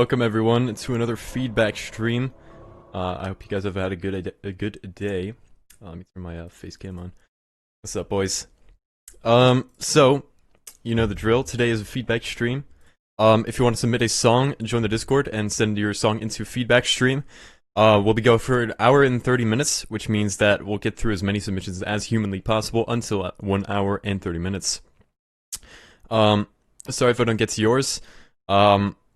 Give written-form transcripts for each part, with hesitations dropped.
welcome everyone to another feedback stream. I hope you guys have had a good day. Let me turn my face cam on. What's up, boys? So you know the drill. Today is a feedback stream. If you want to submit a song, join the Discord and send your song into feedback stream. We'll be going for an hour and 30 minutes, which means that we'll get through as many submissions as humanly possible until 1 hour and 30 minutes. Sorry if I don't get to yours.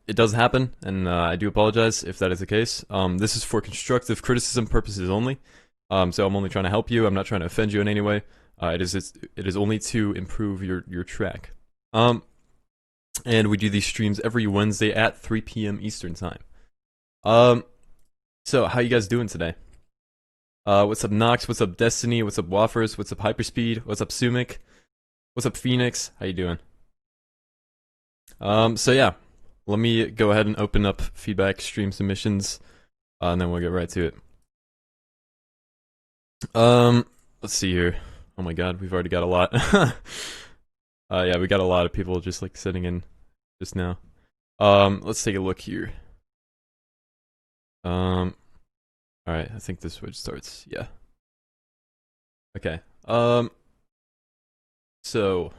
It does happen, and I do apologize if that is the case. This is for constructive criticism purposes only. So I'm only trying to help you. I'm not trying to offend you in any way. It is only to improve your track. And we do these streams every Wednesday at 3 p.m. Eastern time. So how you guys doing today? What's up, Nox? What's up, Destiny? What's up, Wafers? What's up, Hyperspeed? What's up, Sumik? What's up, Phoenix? How you doing? So yeah, let me go ahead and open up feedback stream submissions, and then we'll get right to it. Let's see here. Oh my god, we've already got a lot. Yeah, we got a lot of people just like sitting in just now. Let's take a look here. Alright, I think this switch starts, yeah. Okay, so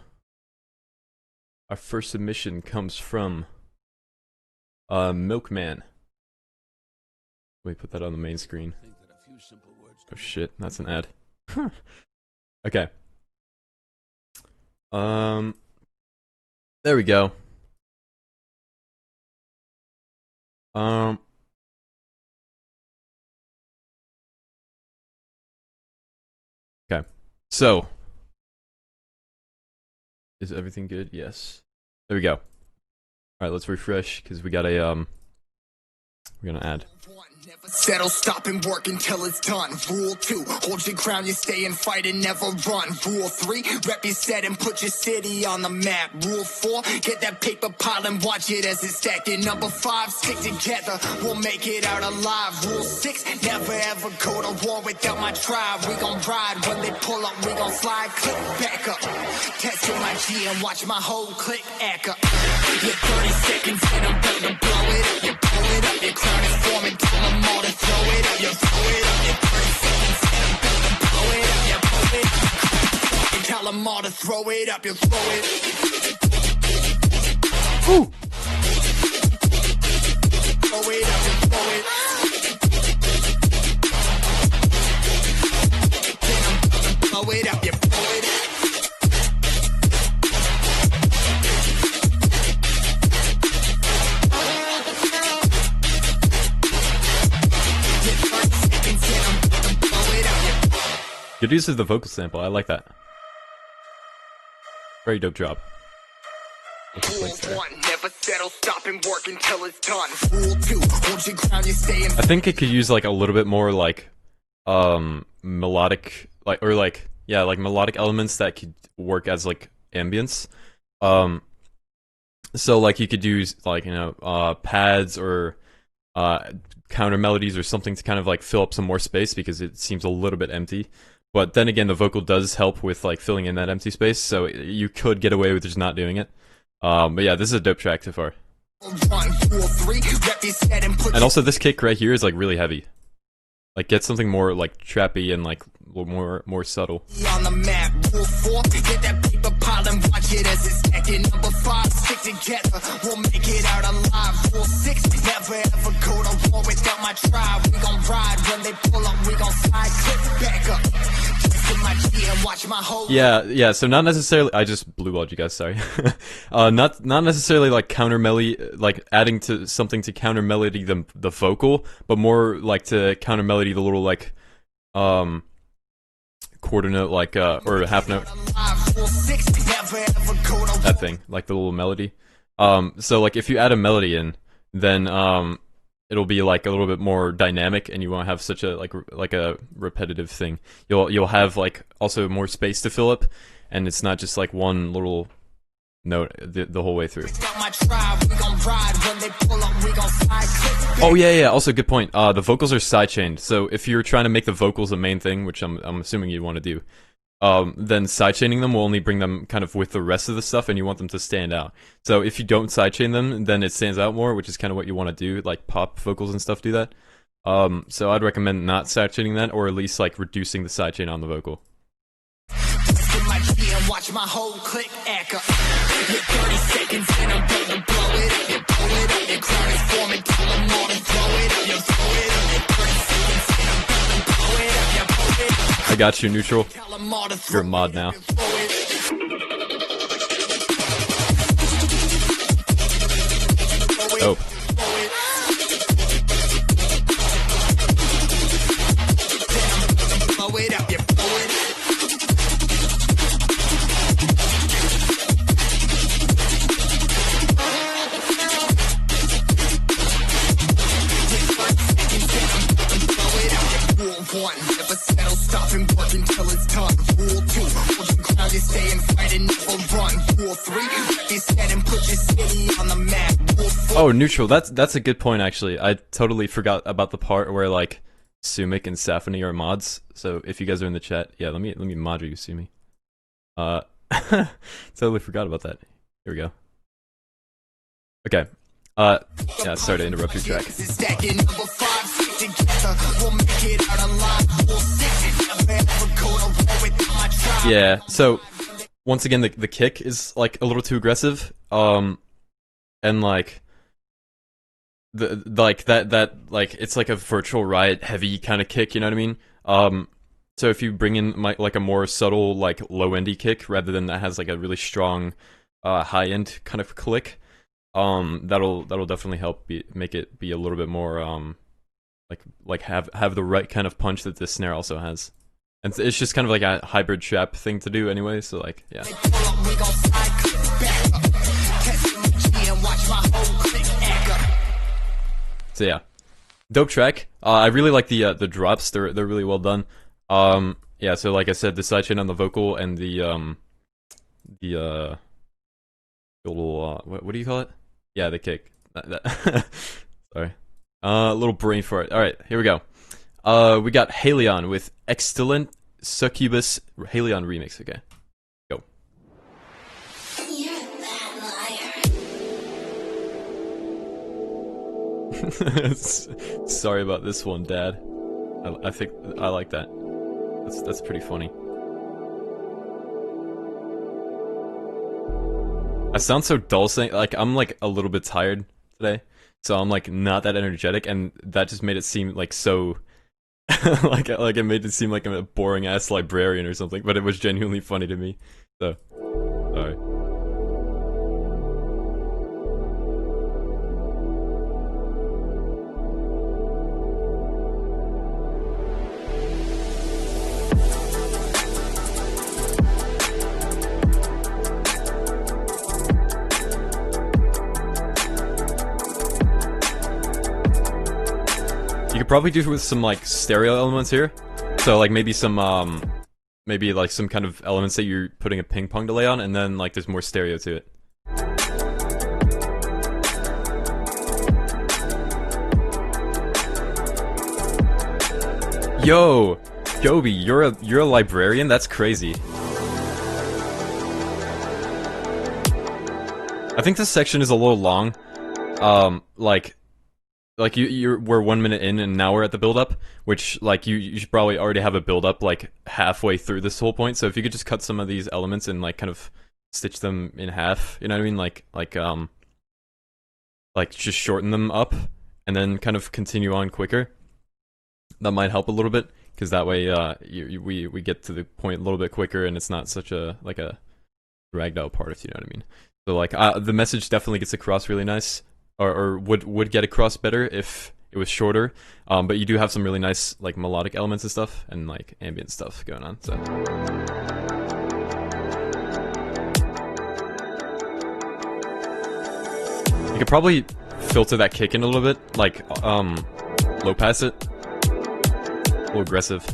our first submission comes from Milkman. Let me put that on the main screen. Oh shit, that's an ad. Okay. There we go. Okay. So, is everything good? Yes. There we go. All right, let's refresh because we got a we're gonna add. Never settle, stop and work until it's done. Rule 2, hold your ground, you stay and fight and never run. Rule 3, rep your set and put your city on the map. Rule 4, get that paper pile and watch it as it's stacked. And number 5, stick together, we'll make it out alive. Rule 6, never ever go to war without my tribe. We gon' ride, when they pull up, we gon' slide. Click back up, test my G and watch my whole click echo. You're 30 seconds and I'm about to blow it up. You pull it up, your crown is forming, tell them all to throw it up, you throw it up, you 30 seconds and I'm about to blow it up, you blow it up. You tell them all to throw it up, you throw it. Woo! Throw it up, you throw it. Then I'm about to blow it up, you blow it up. Good use of the vocal sample. I like that. Very dope job. Rule 1, never settle, stop and work until it's done. Rule 2, hold your ground, you stay in. I think it could use like a little bit more like melodic, like, or like, yeah, like melodic elements that could work as like ambience. So like you could use like, you know, pads or counter melodies or something to kind of like fill up some more space because it seems a little bit empty. But then again, the vocal does help with like filling in that empty space, so you could get away with just not doing it. But yeah, this is a dope track so far. And also, this kick right here is like really heavy. Like, get something more like trappy and like more subtle. On the map, rule 4, get that paper pile and watch it as it's stacked. Number 5, stick together, we'll make it out alive. Rule 6, never ever go to war without my tribe. We gon' ride, when they pull up, we gon' slide. Click back up, just in my G and watch my whole. Yeah, so not necessarily, I just blue-balled you guys, sorry. Not necessarily like counter melody, like adding to something to counter melody the vocal, but more like to counter melody the little like, quarter note, like, or half note. That thing, like the little melody. So like if you add a melody in, then it'll be like a little bit more dynamic, and you won't have such a like a repetitive thing. You'll have like also more space to fill up, and it's not just like one little note the whole way through. Oh yeah. Also, good point. The vocals are sidechained, so if you're trying to make the vocals the main thing, which I'm assuming you want to do, then sidechaining them will only bring them kind of with the rest of the stuff, and you want them to stand out. So if you don't sidechain them, then it stands out more, which is kind of what you want to do. Like pop vocals and stuff do that. So I'd recommend not sidechaining that, or at least like reducing the sidechain on the vocal. Watch my whole click echo. You're 30 seconds and I'm going to blow it up. You blow it up. Your crowd is forming. Tell them all to throw it up. You throw it up. You're 30 seconds and I'm going to blow it up. You blow it up. I got you, Neutral. Tell them all to throw You're a mod now. Oh. Blow it up. You blow it up. One, never settle, stop and work until it's done. Rule 2, hold your ground, you stay and fight and never run. Rule 3, you set and put your city on the map. Rule 4. Oh, Neutral, that's a good point actually. I totally forgot about the part where like Sumik and Safony are mods. So if you guys are in the chat, yeah, let me mod you, Sumi. Totally forgot about that. Here we go. Okay. Yeah, sorry to interrupt your track. Yeah, so once again the kick is like a little too aggressive. And like that like it's like a Virtual Riot heavy kind of kick, you know what I mean? So if you bring in like a more subtle like low endy kick rather than that has like a really strong high end kind of click, that'll definitely help make it be a little bit more like have the right kind of punch that this snare also has. And it's just kind of like a hybrid trap thing to do anyway, so like, yeah. So yeah, dope track. I really like the drops. They're really well done. Yeah. So like I said, the sidechain on the vocal and the little what do you call it? Yeah, the kick. Sorry. Little brain fart. All right, here we go. We got Halion with Excellent Succubus Halion remix. Okay, go. You're a bad liar. Sorry about this one, Dad. I think I like that. That's pretty funny. I sound so dull saying, like, I'm like a little bit tired today, so I'm like not that energetic, and that just made it seem like so like it made it seem like I'm a boring ass librarian or something, but it was genuinely funny to me. So sorry. You could probably do it with some like stereo elements here. So like maybe some maybe like some kind of elements that you're putting a ping pong delay on, and then like there's more stereo to it. Yo, Joby, you're a librarian? That's crazy. I think this section is a little long. Like we're 1 minute in and now we're at the build up, which like you should probably already have a build up like halfway through this whole point. So if you could just cut some of these elements and like kind of stitch them in half, you know what I mean? Like just shorten them up and then kind of continue on quicker. That might help a little bit, because that way we get to the point a little bit quicker and it's not such a like a dragged out part, if you know what I mean. So like the message definitely gets across really nice. Or would get across better if it was shorter, but you do have some really nice like melodic elements and stuff, and like ambient stuff going on. So you could probably filter that kick in a little bit, like low pass it, a little aggressive.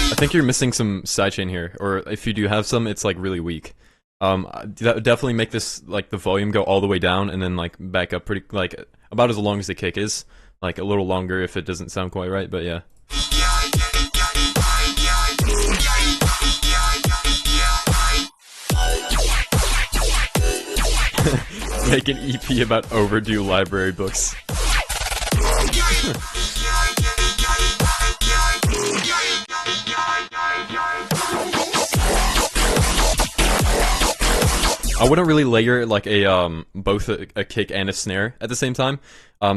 I think you're missing some sidechain here, or if you do have some, it's like really weak. Definitely make this like the volume go all the way down and then like back up pretty like about as long as the kick is, like a little longer if it doesn't sound quite right, but yeah. Make an EP about overdue library books. I wouldn't really layer like a both a kick and a snare at the same time,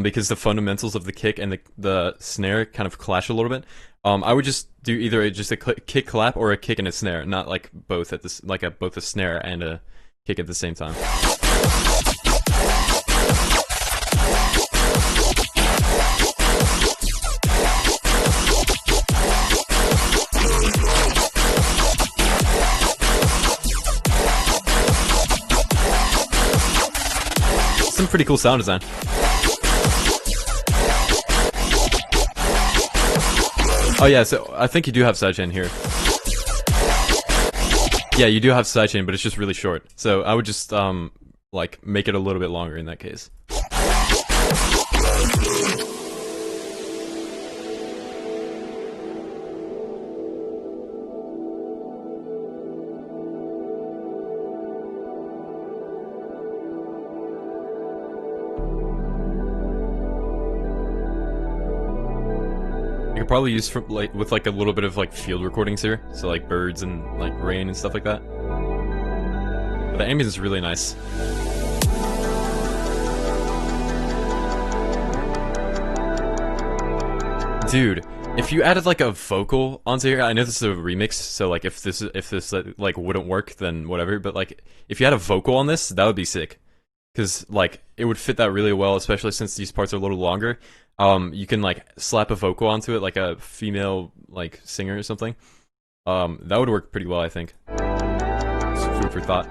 because the fundamentals of the kick and the snare kind of clash a little bit. I would just do either just a kick clap or a kick and a snare, not like both at this both a snare and a kick at the same time. Some pretty cool sound design. Oh yeah, so I think you do have sidechain here. Yeah, you do have sidechain, but it's just really short. So I would just like make it a little bit longer in that case. You could probably use from like with like a little bit of like field recordings here, so like birds and like rain and stuff like that. But the ambience is really nice. Dude, if you added like a vocal onto here, I know this is a remix, so like if this like wouldn't work, then whatever. But like if you had a vocal on this, that would be sick, because like it would fit that really well, especially since these parts are a little longer. You can like slap a vocal onto it, like a female like singer or something. That would work pretty well, I think. It's food for thought.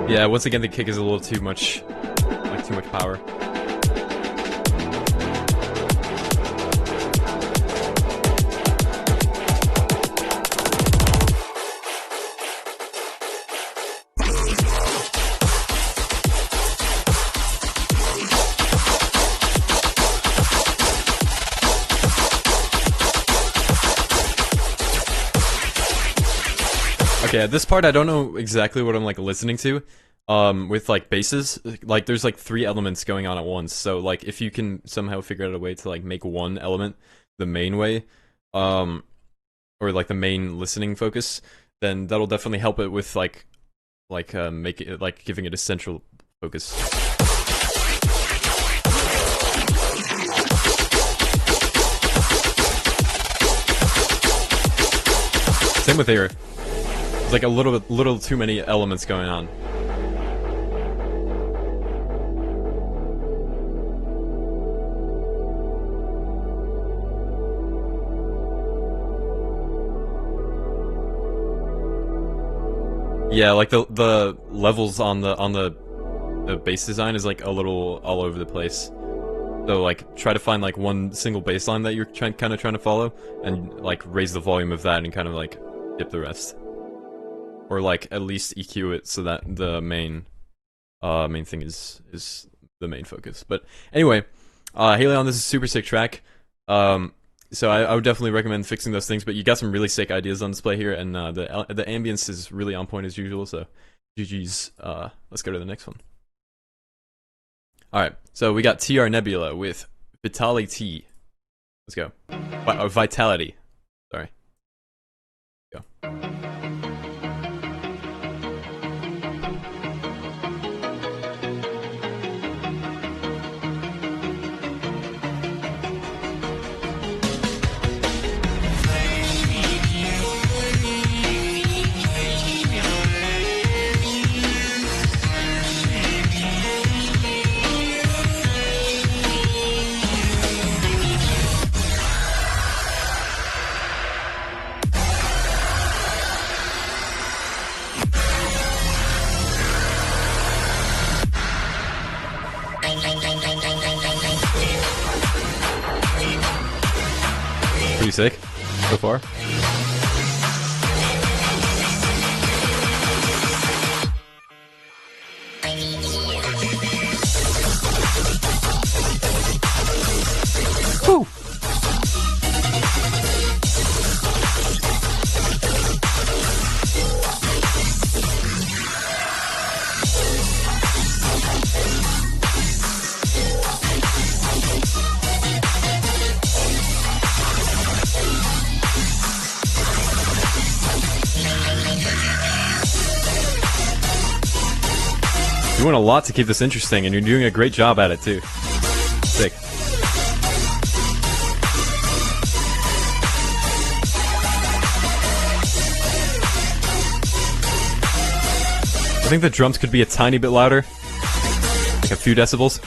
Yeah, once again, the kick is a little too much, like too much power. Okay, at this part I don't know exactly what I'm like listening to. With like basses, like there's like 3 elements going on at once. So like if you can somehow figure out a way to like make one element the main way, or like the main listening focus, then that'll definitely help it with like make it like giving it a central focus. Same with here. There's like a little too many elements going on. Yeah, like the levels on the bass design is like a little all over the place. So like try to find like one single bass line that you're kind of trying to follow, and like raise the volume of that and kind of like dip the rest, or like at least EQ it so that the main thing is the main focus. But anyway, Haleon, this is a super sick track. So I would definitely recommend fixing those things, but you got some really sick ideas on display here, and the ambience is really on point as usual, so GG's. Let's go to the next one. Alright, so we got TR Nebula with Vitality. Let's go. Vitality. Sorry. Go. Pretty sick so far. Woo! Doing a lot to keep this interesting, and you're doing a great job at it too. Sick. I think the drums could be a tiny bit louder, like a few decibels.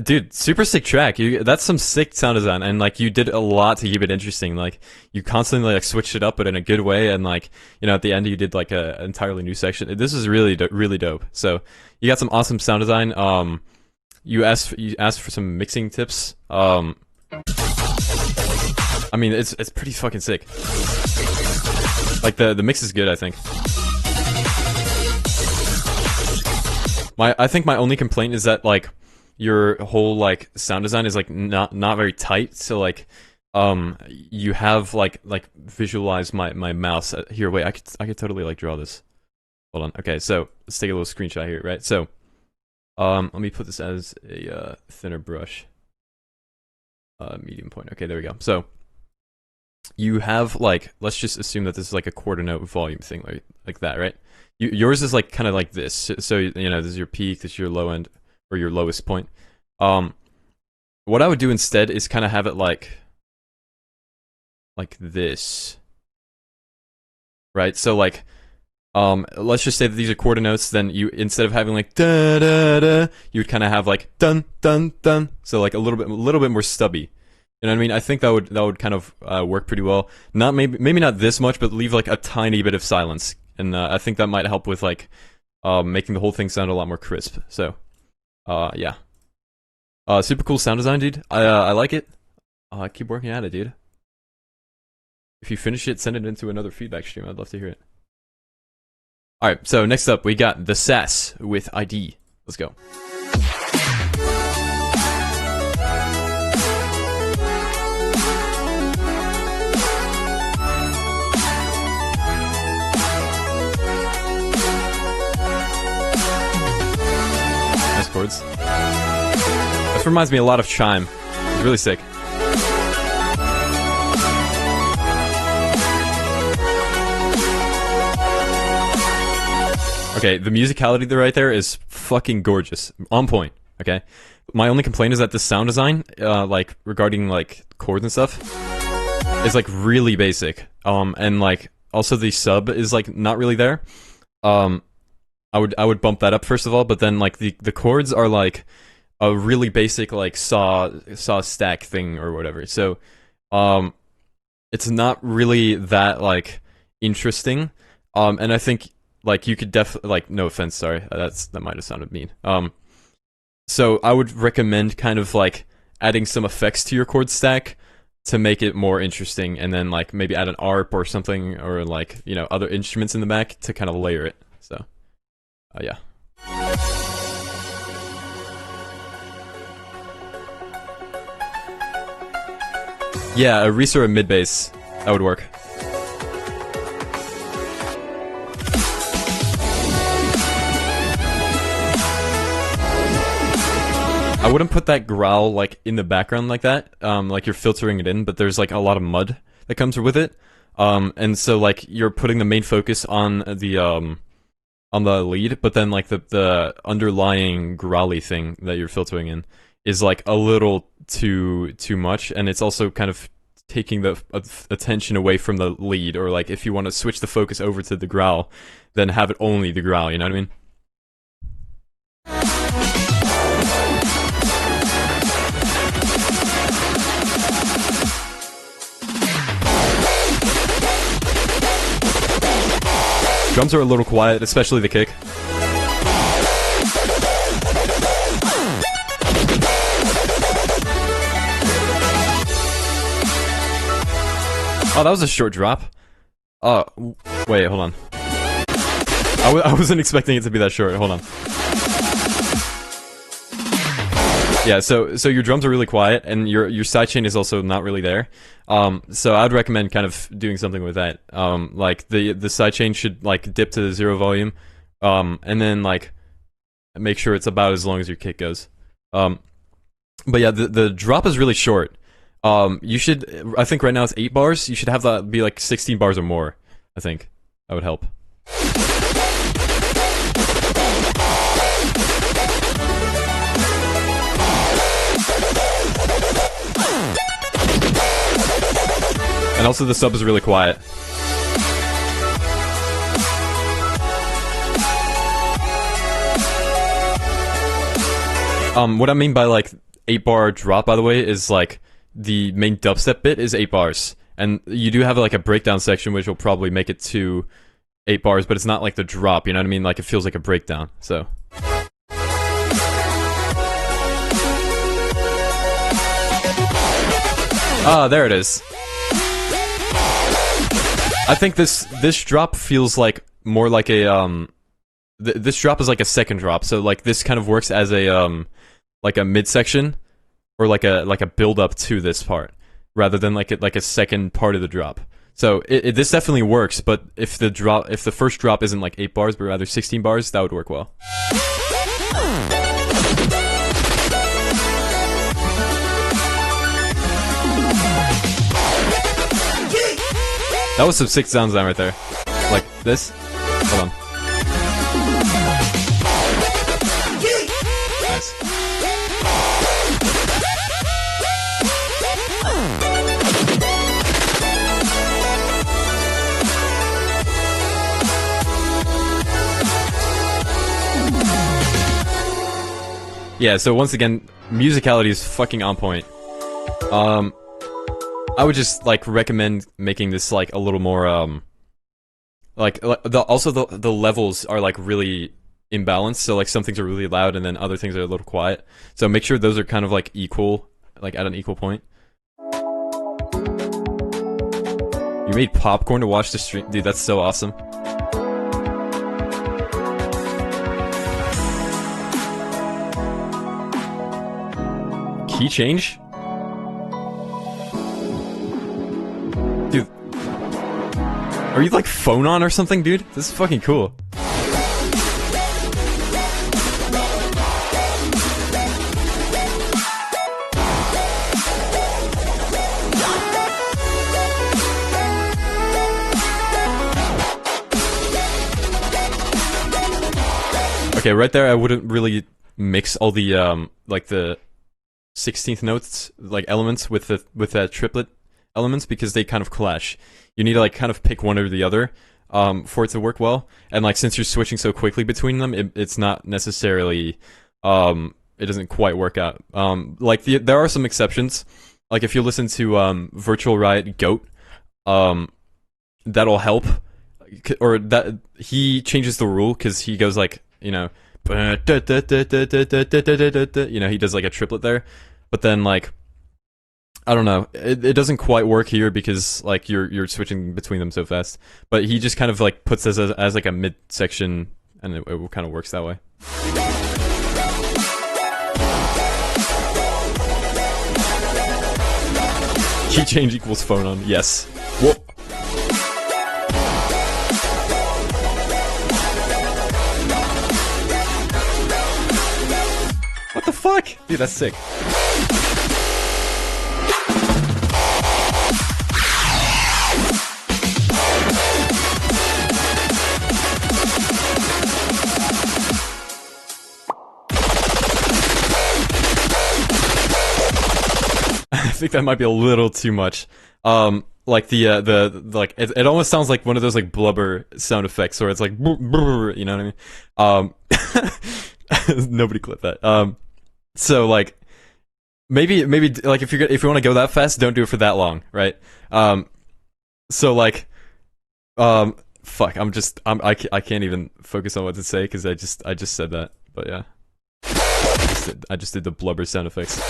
Dude, super sick track. That's some sick sound design, and like you did a lot to keep it interesting. Like you constantly like switched it up, but in a good way. And like at the end you did like an entirely new section. This is really really dope. So you got some awesome sound design. You asked for some mixing tips. I mean it's pretty fucking sick. Like the mix is good, I think. I think my only complaint is that like your whole like sound design is like not very tight, so like you have like visualize my mouse here. Wait, I could totally like draw this. Hold on. Okay, so let's take a little screenshot here, right? So let me put this as a thinner brush, medium point. Okay, there we go. So you have like, let's just assume that this is like a quarter note volume thing, like that, right? Yours is like kind of like this. So this is your peak, this is your low end, or your lowest point. What I would do instead is kind of have it like this, right? So like, let's just say that these are quarter notes. Then you, instead of having like da da da, you would kind of have like dun dun dun. So like a little bit more stubby. You know what I mean? I think that would kind of work pretty well. Not maybe not this much, but leave like a tiny bit of silence, and I think that might help with like making the whole thing sound a lot more crisp. So. Yeah. Super cool sound design, dude. I like it. Keep working at it, dude. If you finish it, send it into another feedback stream. I'd love to hear it. Alright, so next up, we got The Sass with ID. Let's go. Nice chords. This reminds me a lot of Chime. It's really sick. Okay, the musicality right there is fucking gorgeous. On point, okay? My only complaint is that the sound design, like, regarding, like, chords and stuff, is, like, really basic. And, like, also the sub is, like, not really there. I would bump that up first of all, but then, like, the chords are, like, a really basic, like, saw stack thing or whatever. So, it's not really that, like, interesting. And I think, like, you could definitely, like, no offense, sorry, that might have sounded mean. So I would recommend kind of, like, adding some effects to your chord stack to make it more interesting, and then, like, maybe add an ARP or something, or, like, you know, other instruments in the back to kind of layer it. So, yeah. Yeah, a Reese or a mid bass, that would work. I wouldn't put that growl, like, in the background like that, like you're filtering it in, but there's, like, a lot of mud that comes with it, and so, like, you're putting the main focus on the lead, but then, like, the underlying growly thing that you're filtering in is, like, a little too much, and it's also kind of taking the attention away from the lead, or, like, if you want to switch the focus over to the growl, then have it only the growl, you know what I mean? Drums are a little quiet, especially the kick. Oh, that was a short drop. Oh, wait, hold on. I wasn't expecting it to be that short. Hold on. Yeah, so your drums are really quiet, and your sidechain is also not really there. So I'd recommend kind of doing something with that. Like the sidechain should like dip to 0 volume, and then like make sure it's about as long as your kick goes. But yeah, the drop is really short. You should, I think right now it's 8 bars. You should have that be like 16 bars or more. I think that would help. And also the sub is really quiet. What I mean by like 8-bar drop, by the way, is like the main dubstep bit is 8 bars. And you do have like a breakdown section which will probably make it to 8 bars, but it's not like the drop, you know what I mean? Like it feels like a breakdown, so. Ah, there it is. I think this drop feels like more like a this drop is like a second drop, so like this kind of works as a like a midsection or like a build up to this part rather than like a second part of the drop. So this definitely works, but if the first drop isn't like 8 bars but rather 16 bars, that would work well. That was some sick sound design right there. Like this. Hold on. Nice. Yeah, so once again, musicality is fucking on point. I would just like recommend making this like a little more like the levels are like really imbalanced, so like some things are really loud and then other things are a little quiet. So make sure those are kind of like equal, like at an equal point. You made popcorn to watch the stream? Dude, that's so awesome. Key change? Dude. Are you like phone on or something, dude? This is fucking cool. Okay, right there I wouldn't really mix all the like the 16th notes like elements with that triplet elements because they kind of clash. You need to like kind of pick one or the other for it to work well. And like since you're switching so quickly between them, it's not necessarily it doesn't quite work out. Like there are some exceptions. Like if you listen to Virtual Riot Goat, that'll help. Or that he changes the rule because he goes like, you know, he does like a triplet there, but then like I don't know, it doesn't quite work here because like you're switching between them so fast. But he just kind of like puts this as like a mid section, and it kind of works that way. Key change equals phone on. Yes. Whoa. What the fuck? Dude, that's sick. I think that might be a little too much. Like like it almost sounds like one of those like blubber sound effects where it's like brr, brr, you know what I mean? Nobody clip that. So like maybe like if you want to go that fast, don't do it for that long, right? So like fuck, I can't even focus on what to say because I just said that. But yeah. I just did the blubber sound effects.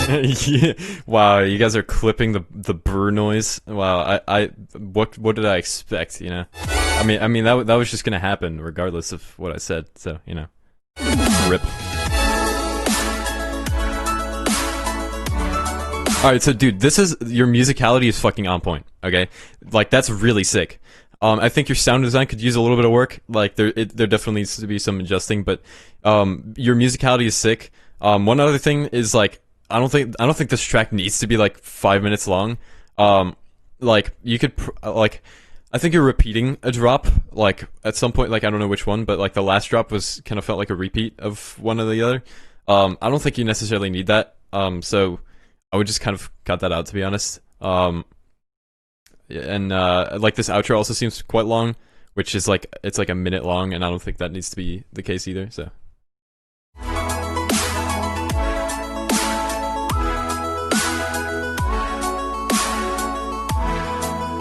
Yeah. Wow, you guys are clipping the brr noise. Wow, what did I expect? You know, I mean that was just gonna happen regardless of what I said. So you know, rip. All right, so dude, this is your musicality is fucking on point. Okay, like that's really sick. I think your sound design could use a little bit of work. Like there definitely needs to be some adjusting, but your musicality is sick. One other thing is like I don't think this track needs to be like 5 minutes long. Like you could like I think you're repeating a drop like at some point. Like I don't know which one, but like the last drop was kind of felt like a repeat of one or the other. I don't think you necessarily need that. So I would just kind of cut that out to be honest. And like this outro also seems quite long, which is like it's like a minute long, and I don't think that needs to be the case either. So.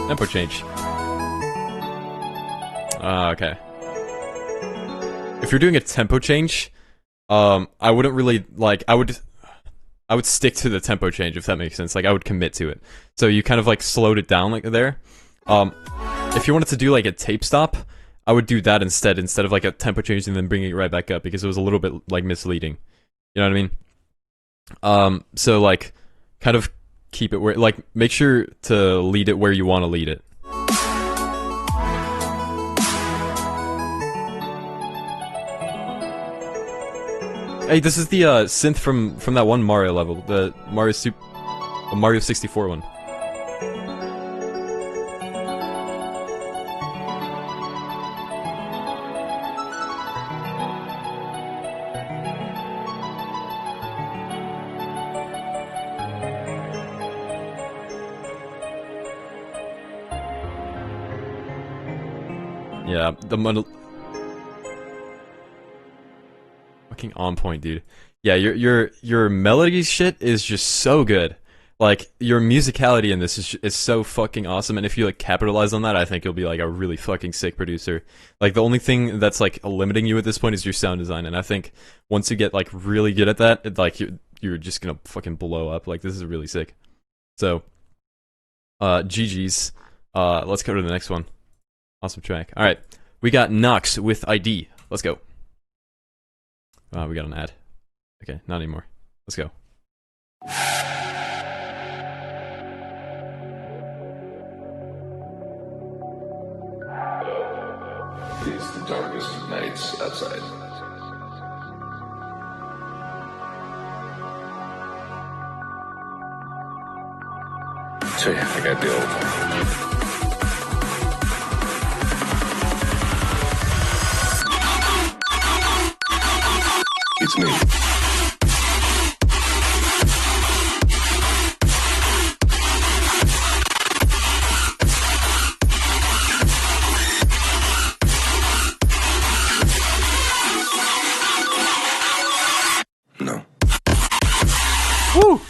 Tempo change. Okay. If you're doing a tempo change, I wouldn't really like. I would stick to the tempo change if that makes sense. Like I would commit to it. So you kind of like slowed it down like there. If you wanted to do like a tape stop, I would do that instead of like a tempo change and then bringing it right back up because it was a little bit like misleading. You know what I mean? So like kind of keep it where like make sure to lead it where you want to lead it. Hey, this is the synth from that one Mario level, the Mario 64 one. Yeah, fucking on point, dude. Yeah, your melody shit is just so good. Like your musicality in this is so fucking awesome, and if you like capitalize on that, I think you'll be like a really fucking sick producer. Like the only thing that's like limiting you at this point is your sound design, and I think once you get like really good at that, like you're just gonna fucking blow up. Like this is really sick. So, GG's. Let's go to the next one. Awesome track. All right, we got Nox with ID. Let's go. We got an ad. Okay, not anymore. Let's go. It's the darkest of nights outside. So yeah, I got built. It's me. No. Woo!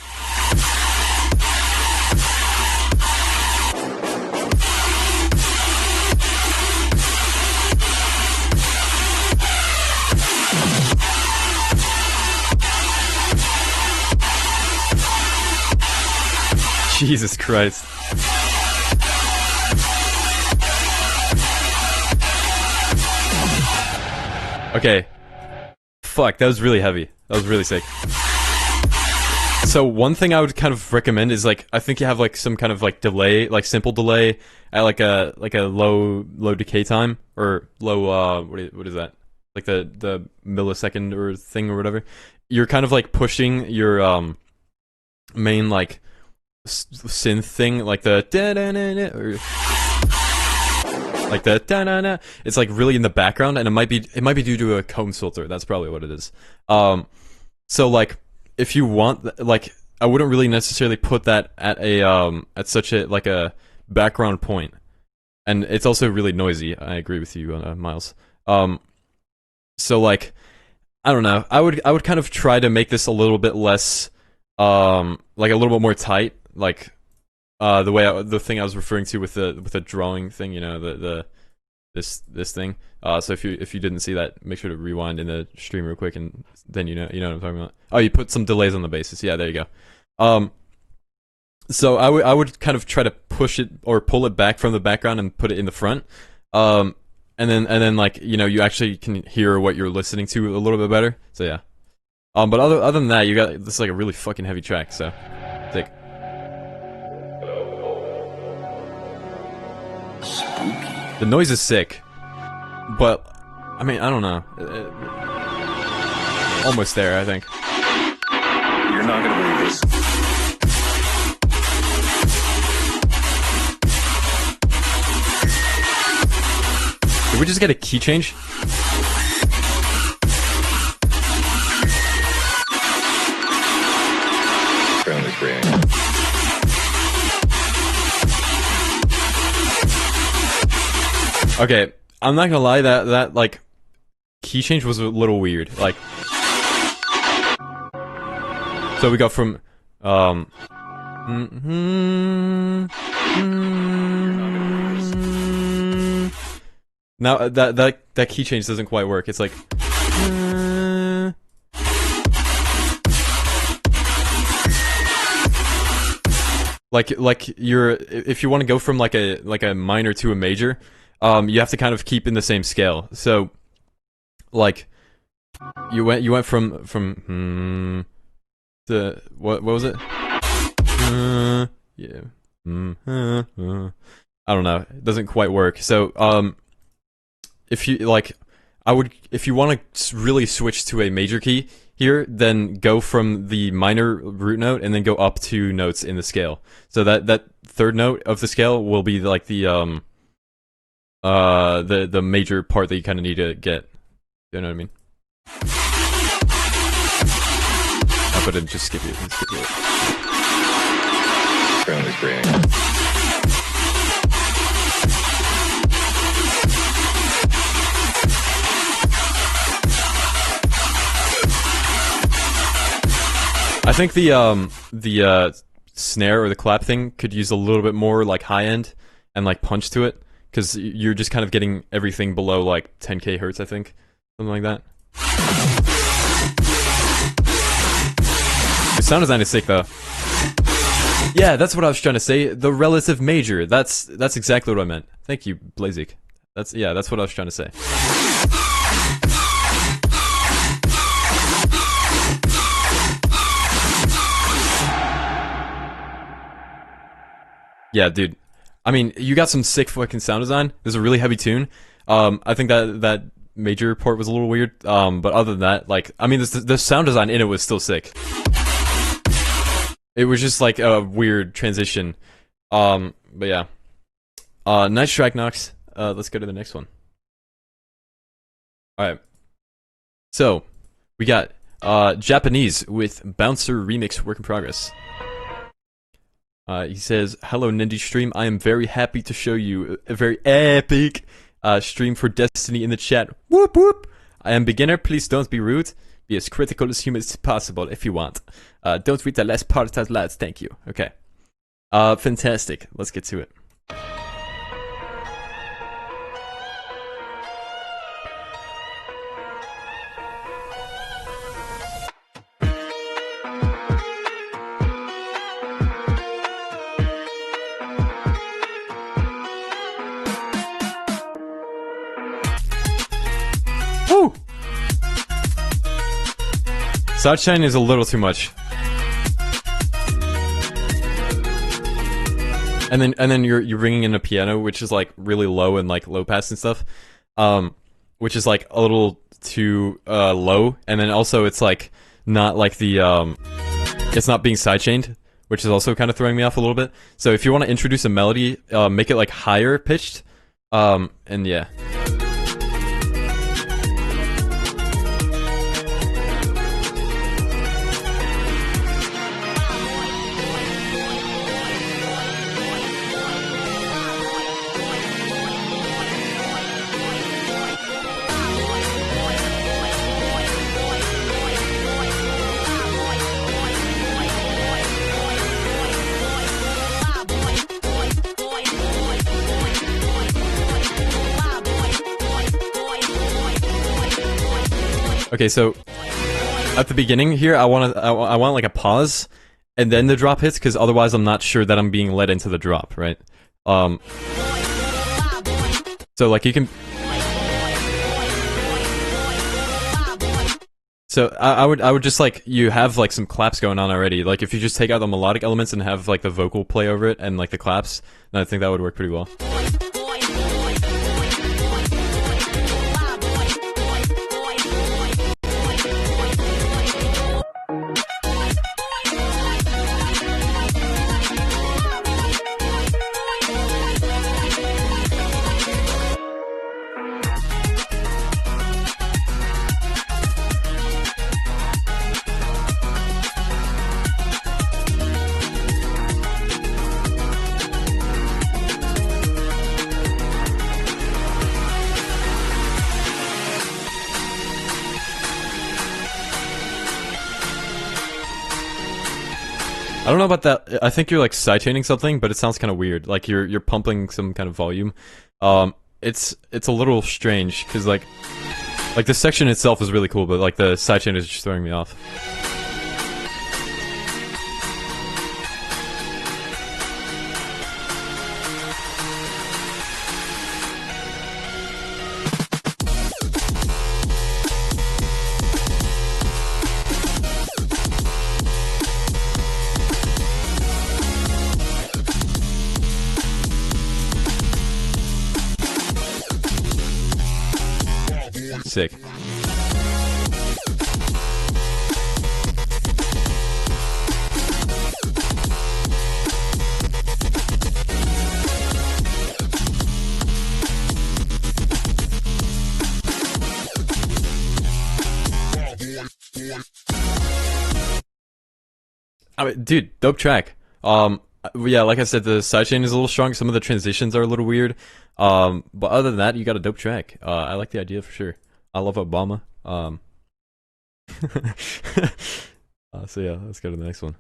Jesus Christ. Okay. Fuck, that was really heavy. That was really sick. So one thing I would kind of recommend is like I think you have like some kind of like delay, like simple delay at like a low decay time or low what is that? Like the millisecond or thing or whatever. You're kind of like pushing your main like synth thing, like the da-da-na-na, or like the da-na-na. It's like really in the background, and it might be due to a Combs filter. That's probably what it is. So like if you want, like I wouldn't really necessarily put that at a at such a like a background point, and it's also really noisy. I agree with you, Miles. So like I don't know. I would kind of try to make this a little bit less like a little bit more tight, like the thing I was referring to with the drawing thing, you know, this thing. So if you didn't see that, make sure to rewind in the stream real quick, and then you know what I'm talking about. Oh, you put some delays on the basis. Yeah, there you go. So I would kind of try to push it or pull it back from the background and put it in the front. And then like, you know, you actually can hear what you're listening to a little bit better. So yeah. But other than that, you got this is like a really fucking heavy track. So, sick. The noise is sick, but I mean, I don't know. Almost there, I think. You're not gonna believe this. Did we just get a key change? Apparently spraying. Okay, I'm not gonna lie, that like key change was a little weird. Like, so we got from now that key change doesn't quite work. It's like you're if you want to go from like a minor to a major, you have to kind of keep in the same scale. So like you went from to what was it? Yeah. I don't know. It doesn't quite work. So if you like, if you want to really switch to a major key here, then go from the minor root note and then go up 2 notes in the scale. So that third note of the scale will be like the major part that you kind of need to get. You know what I mean? Oh, but then just skip it. Apparently spraying. I think the snare or the clap thing could use a little bit more like high end and like punch to it, because you're just kind of getting everything below like 10k hertz, I think, something like that. The sound design is sick though. Yeah, that's what I was trying to say. The relative major. That's exactly what I meant. Thank you, Blazik. That's what I was trying to say. Yeah, dude. I mean, you got some sick fucking sound design. There's a really heavy tune. I think that major part was a little weird. But other than that, like, I mean, the sound design in it was still sick. It was just like a weird transition. But yeah. Nice track, Nox. Let's go to the next one. Alright. So, we got Japanese with Bouncer Remix Work in Progress. He says, "Hello, Nindy Stream. I am very happy to show you a very epic stream for Destiny in the chat. Whoop whoop. I am beginner. Please don't be rude. Be as critical as human as possible if you want. Don't read the last part out loud. Thank you." Okay. Fantastic. Let's get to it. Woo! Sideshine is a little too much. And then you're bringing in a piano, which is like really low and like low pass and stuff, which is like a little too low. And then also it's like not like the it's not being sidechained, which is also kind of throwing me off a little bit. So if you want to introduce a melody, make it like higher pitched, and yeah. Okay, so at the beginning here, I want like a pause, and then the drop hits, because otherwise I'm not sure that I'm being led into the drop, right? So like you can. So I would just like, you have like some claps going on already. Like if you just take out the melodic elements and have like the vocal play over it and like the claps, then I think that would work pretty well. I don't know about that. I think you're like sidechaining something, but it sounds kind of weird. Like you're pumping some kind of volume. It's a little strange because like the section itself is really cool, but like the sidechain is just throwing me off. Sick. I mean, dude, dope track. Yeah, like I said, the sidechain is a little strong. Some of the transitions are a little weird. But other than that, you got a dope track. I like the idea for sure. I love Obama. So yeah, let's go to the next one.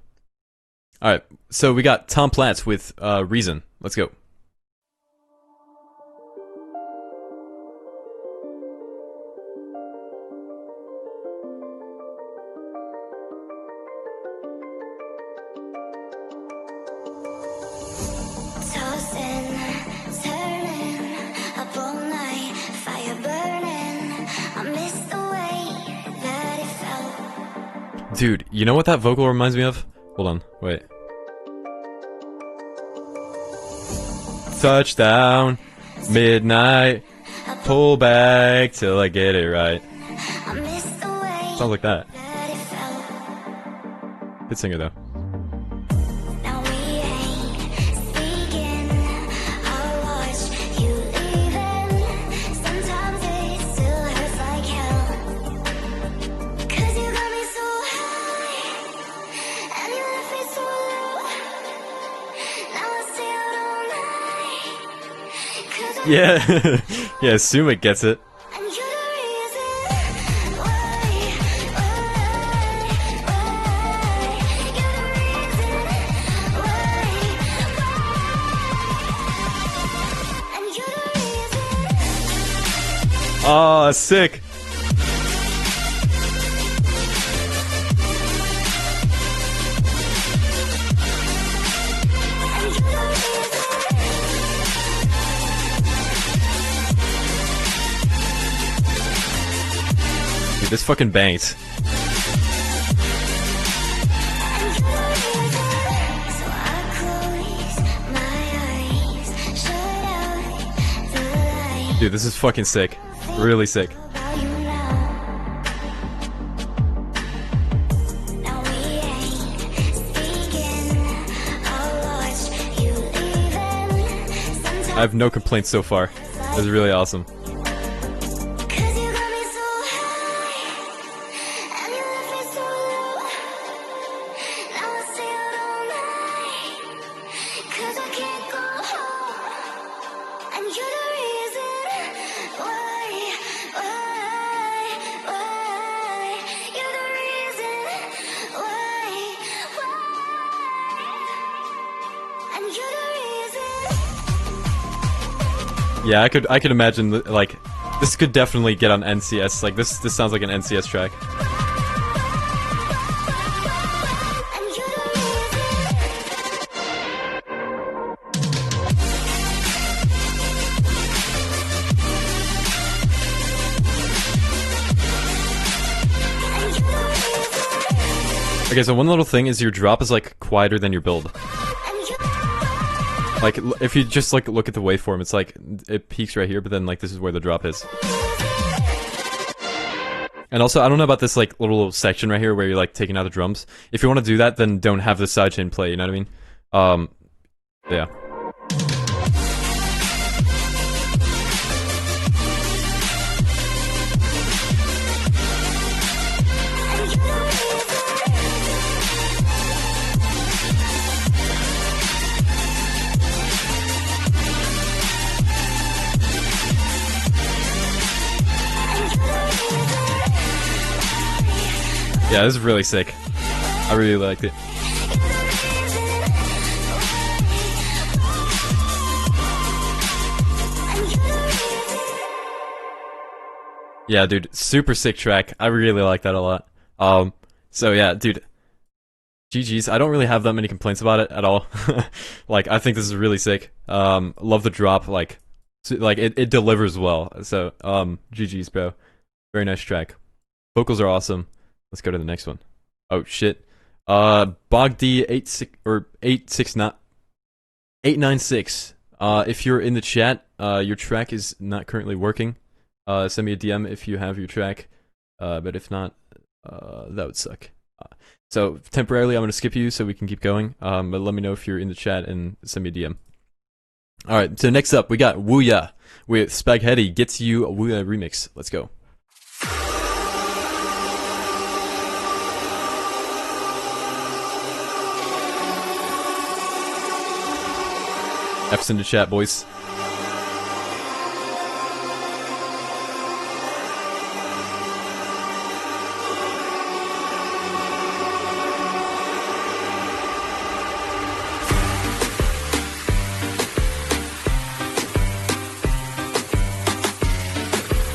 All right, so we got Tom Platz with Reason. Let's go. Dude, you know what that vocal reminds me of? Hold on, wait. Touchdown, midnight, pull back till I get it right. Sounds like that. Good singer though. Yeah, yeah, assume it gets it. Oh, sick. Dude, this fucking bangs. Dude, this is fucking sick. Really sick. I have no complaints so far. This is really awesome. Yeah, I could imagine like this could definitely get on NCS. Like this sounds like an NCS track. Okay, so one little thing is your drop is like quieter than your build. Like if you just like look at the waveform, it's like it peaks right here, but then like this is where the drop is. And also, I don't know about this like little section right here where you're like taking out the drums. If you want to do that, then don't have the sidechain play. You know what I mean? Yeah. Yeah, this is really sick. I really liked it. Yeah, dude, super sick track. I really like that a lot. So yeah, dude, GG's. I don't really have that many complaints about it at all. Like, I think this is really sick. Love the drop. Like it delivers well. So, GG's, bro. Very nice track. Vocals are awesome. Let's go to the next one. Oh shit. Bogd 896. If you're in the chat, your track is not currently working. Send me a DM if you have your track. But if not, that would suck. So temporarily, I'm gonna skip you so we can keep going. But let me know if you're in the chat and send me a DM. All right. So next up, we got Wooya with Spaghetti Gets You a Wooya remix. Let's go. F's in the chat, boys.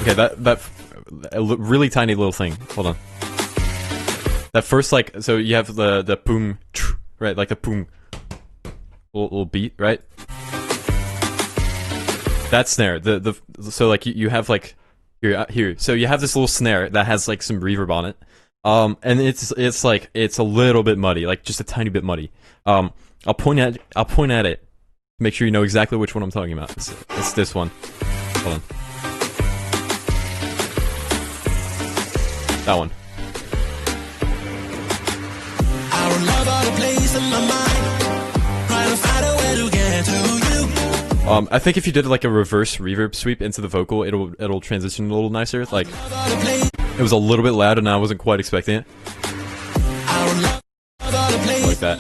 Okay, that a really tiny little thing. Hold on. That first, like, so you have the boom, right? Like the boom, little beat, right? That snare, so like you have like here, so you have this little snare that has like some reverb on it, and it's like it's a little bit muddy, like just a tiny bit muddy. I'll point at it, make sure you know exactly which one I'm talking about. It's this one. Hold on. That one. I think if you did like a reverse reverb sweep into the vocal, it'll transition a little nicer. Like, it was a little bit loud and I wasn't quite expecting it. Like that.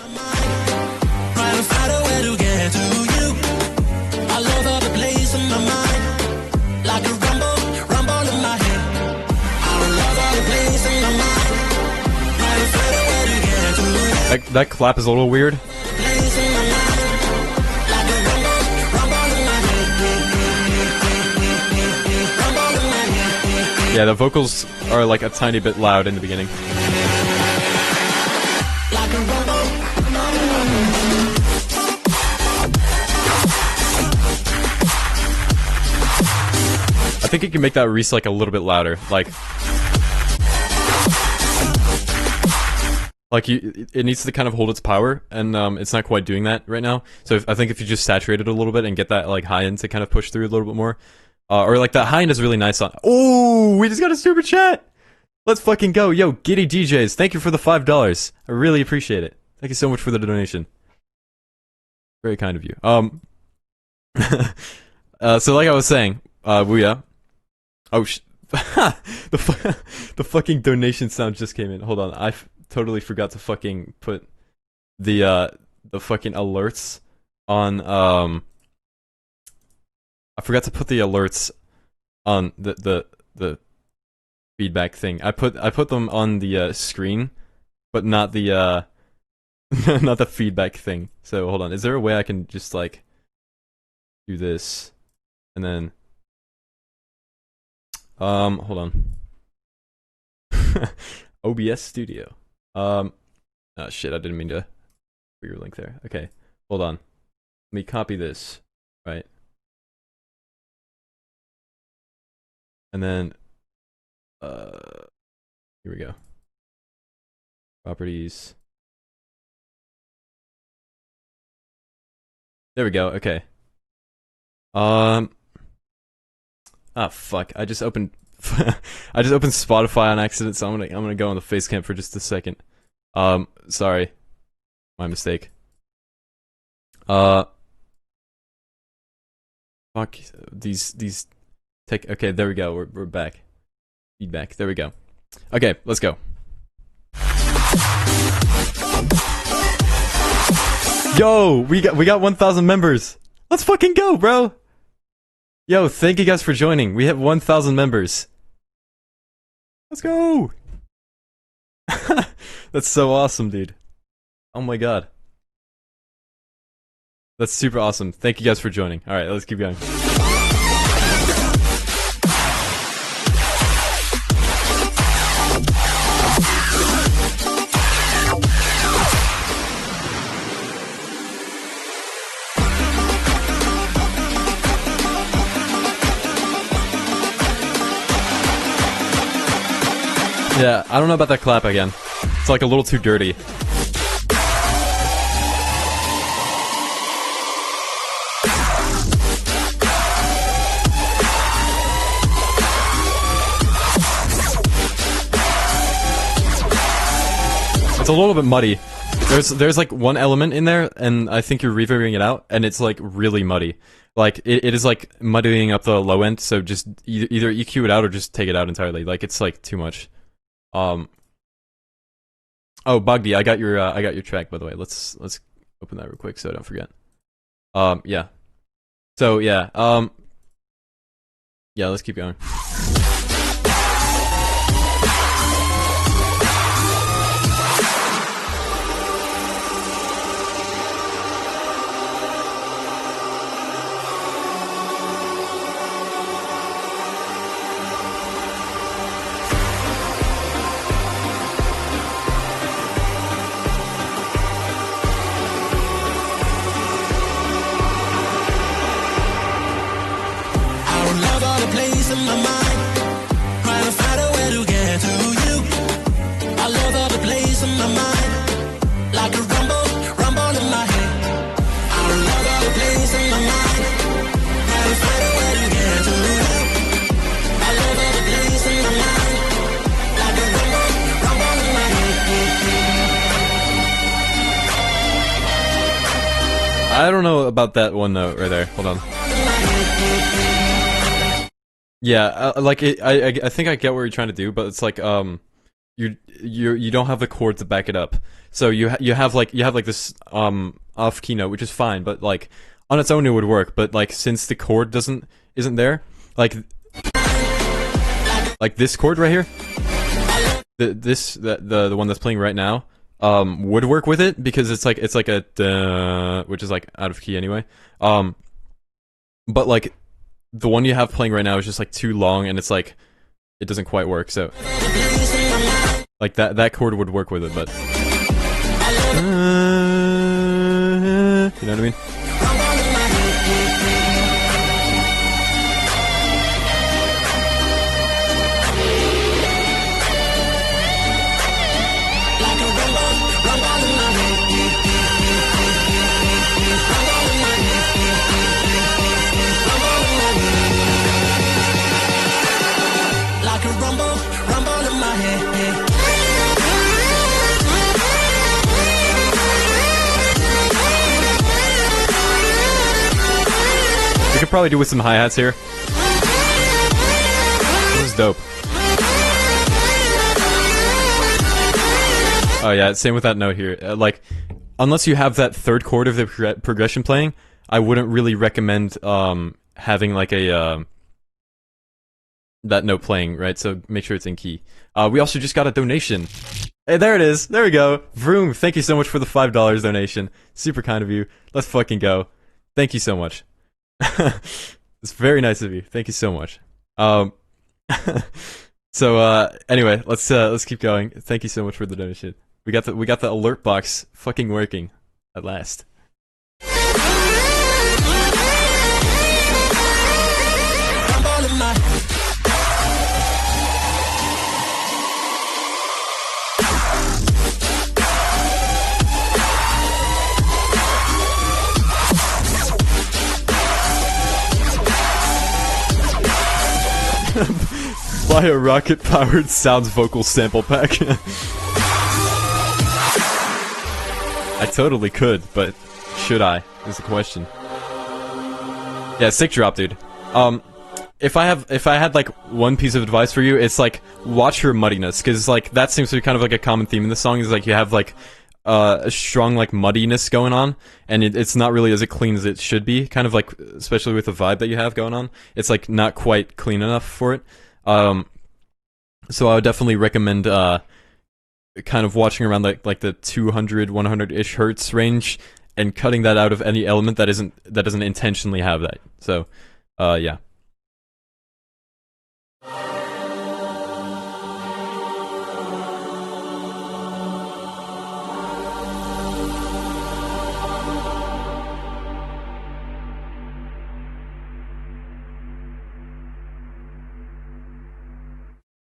That clap is a little weird. Yeah, the vocals are like a tiny bit loud in the beginning. I think you can make that Reese like a little bit louder, like it needs to kind of hold its power, and it's not quite doing that right now. So I think if you just saturate it a little bit and get that like high end to kind of push through a little bit more, or like that high end is really nice on. Oh, we just got a super chat. Let's fucking go, yo, Giddy DJs. Thank you for the $5. I really appreciate it. Thank you so much for the donation. Very kind of you. So like I was saying, Wooya. Oh, the fucking donation sound just came in. Hold on, I totally forgot to fucking put the fucking alerts on. I forgot to put the alerts on the feedback thing. I put them on the screen, but not the not the feedback thing. So hold on, is there a way I can just like do this and then hold on. OBS Studio. Oh shit, I didn't mean to put your link there. Okay, hold on. Let me copy this, right? And then here we go. Properties. There we go. Okay. Ah, fuck. I just opened I just opened Spotify on accident, so I'm gonna go on the face cam for just a second. Sorry. My mistake. Fuck these tech. Okay, there we go. We're back. Feedback. There we go. Okay, let's go. Yo, we got 1,000 members. Let's fucking go, bro. Yo, thank you guys for joining. We have 1,000 members. Let's go. That's so awesome, dude. Oh my god. That's super awesome. Thank you guys for joining. All right, let's keep going. Yeah, I don't know about that clap again. It's like a little too dirty. It's a little bit muddy. There's like one element in there, and I think you're reverbing it out, and it's like really muddy. Like it is like muddying up the low end. So just either EQ it out or just take it out entirely. Like it's like too much. Oh, Bogdy, I got your track, by the way. Let's open that real quick so I don't forget. Yeah. So yeah. Yeah. Let's keep going. I don't know about that one note right there. Hold on. Yeah, like I think I get what you're trying to do, but it's like you don't have the chord to back it up. So you have like this off key note, which is fine, but like on its own it would work. But like since the chord isn't there, like this chord right here, the one that's playing right now. Would work with it because it's like a duh, which is like out of key anyway. But like the one you have playing right now is just like too long and it's like it doesn't quite work. So like that chord would work with it, but you know what I mean? We could probably do with some hi-hats here. This is dope. Oh yeah, same with that note here. Like, unless you have that third chord of the progression playing, I wouldn't really recommend having like a that note playing, right? So make sure it's in key. We also just got a donation. Hey, there it is. There we go. Vroom, thank you so much for the $5 donation. Super kind of you. Let's fucking go. Thank you so much. It's very nice of you. Thank you so much. So anyway, let's keep going. Thank you so much for the donation. We got the alert box fucking working at last. buy a rocket-powered sounds vocal sample pack. I totally could, but should I? Is the question. Yeah, sick drop, dude. If I had like one piece of advice for you, it's like watch your muddiness, because like that seems to be kind of like a common theme in the song. Is like you have like a strong like muddiness going on, and it's not really as clean as it should be. Kind of like, especially with the vibe that you have going on, it's like not quite clean enough for it. So I would definitely recommend kind of watching around like the 200, 100-ish hertz range, and cutting that out of any element that doesn't intentionally have that. So, yeah.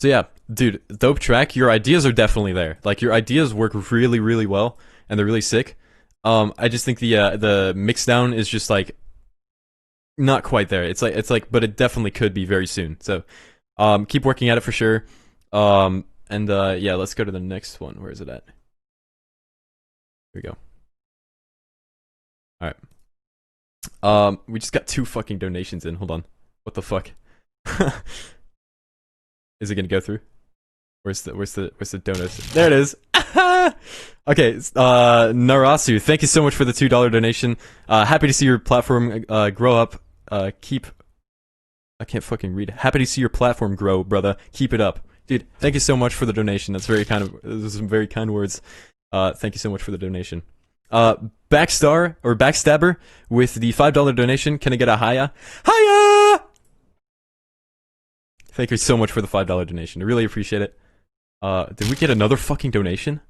So yeah, dude, dope track. Your ideas are definitely there. Like, your ideas work really, really well, and they're really sick. I just think the mix down is just like not quite there. It's like, but it definitely could be very soon. So, keep working at it for sure. And yeah, let's go to the next one. Where is it at? Here we go. All right. We just got 2 fucking donations in. Hold on. What the fuck? Is it gonna go through? Where's the donuts? There it is. Okay, Narasu, thank you so much for the $2 donation. Happy to see your platform grow up. I can't fucking read. Happy to see your platform grow, brother. Keep it up, dude. Thank you so much for the donation. That's very kind of. Those are some very kind words. Thank you so much for the donation. Backstar or Backstabber with the $5 donation. Can I get a hiya? Hiya! Thank you so much for the $5 donation. I really appreciate it. Did we get another fucking donation?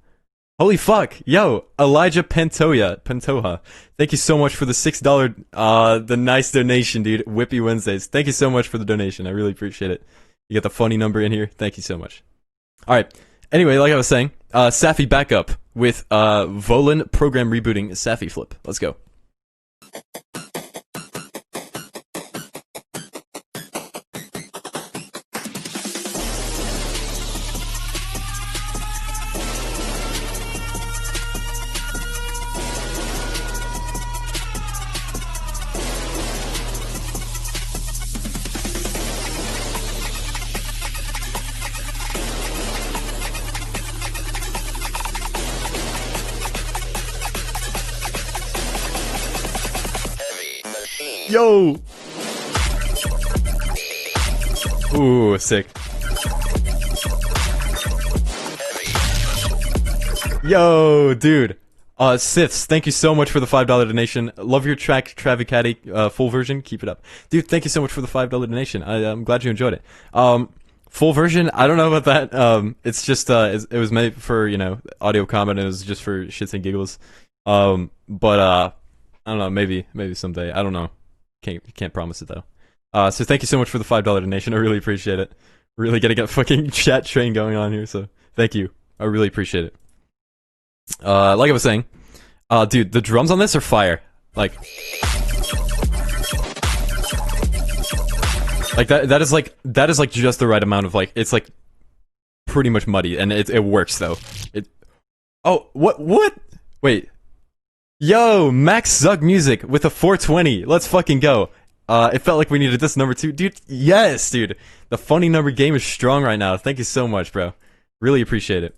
Holy fuck! Yo, Elijah Pentoha. Thank you so much for the $6, the nice donation, dude. Whippy Wednesdays. Thank you so much for the donation. I really appreciate it. You got the funny number in here. Thank you so much. Alright. Anyway, like I was saying, Safi backup with Volan program rebooting Safi flip. Let's go. Yo! Ooh, sick. Yo, dude. Siths, thank you so much for the $5 donation. Love your track, Travikati, full version. Keep it up. Dude, thank you so much for the $5 donation. I'm glad you enjoyed it. Full version, I don't know about that. It's just, it was made for, audio comment, and it was just for shits and giggles. But, I don't know, maybe someday. I don't know. Can't promise it though. So thank you so much for the $5 donation. I really appreciate it. Really getting a fucking chat train going on here, so thank you. I really appreciate it. Like I was saying, dude, the drums on this are fire. Like that is like just the right amount of like, it's like pretty much muddy, and it works though. Oh, what? Wait. Yo, Max Zug Music with a 420. Let's fucking go. It felt like we needed this number 2. Dude, yes, dude. The funny number game is strong right now. Thank you so much, bro. Really appreciate it.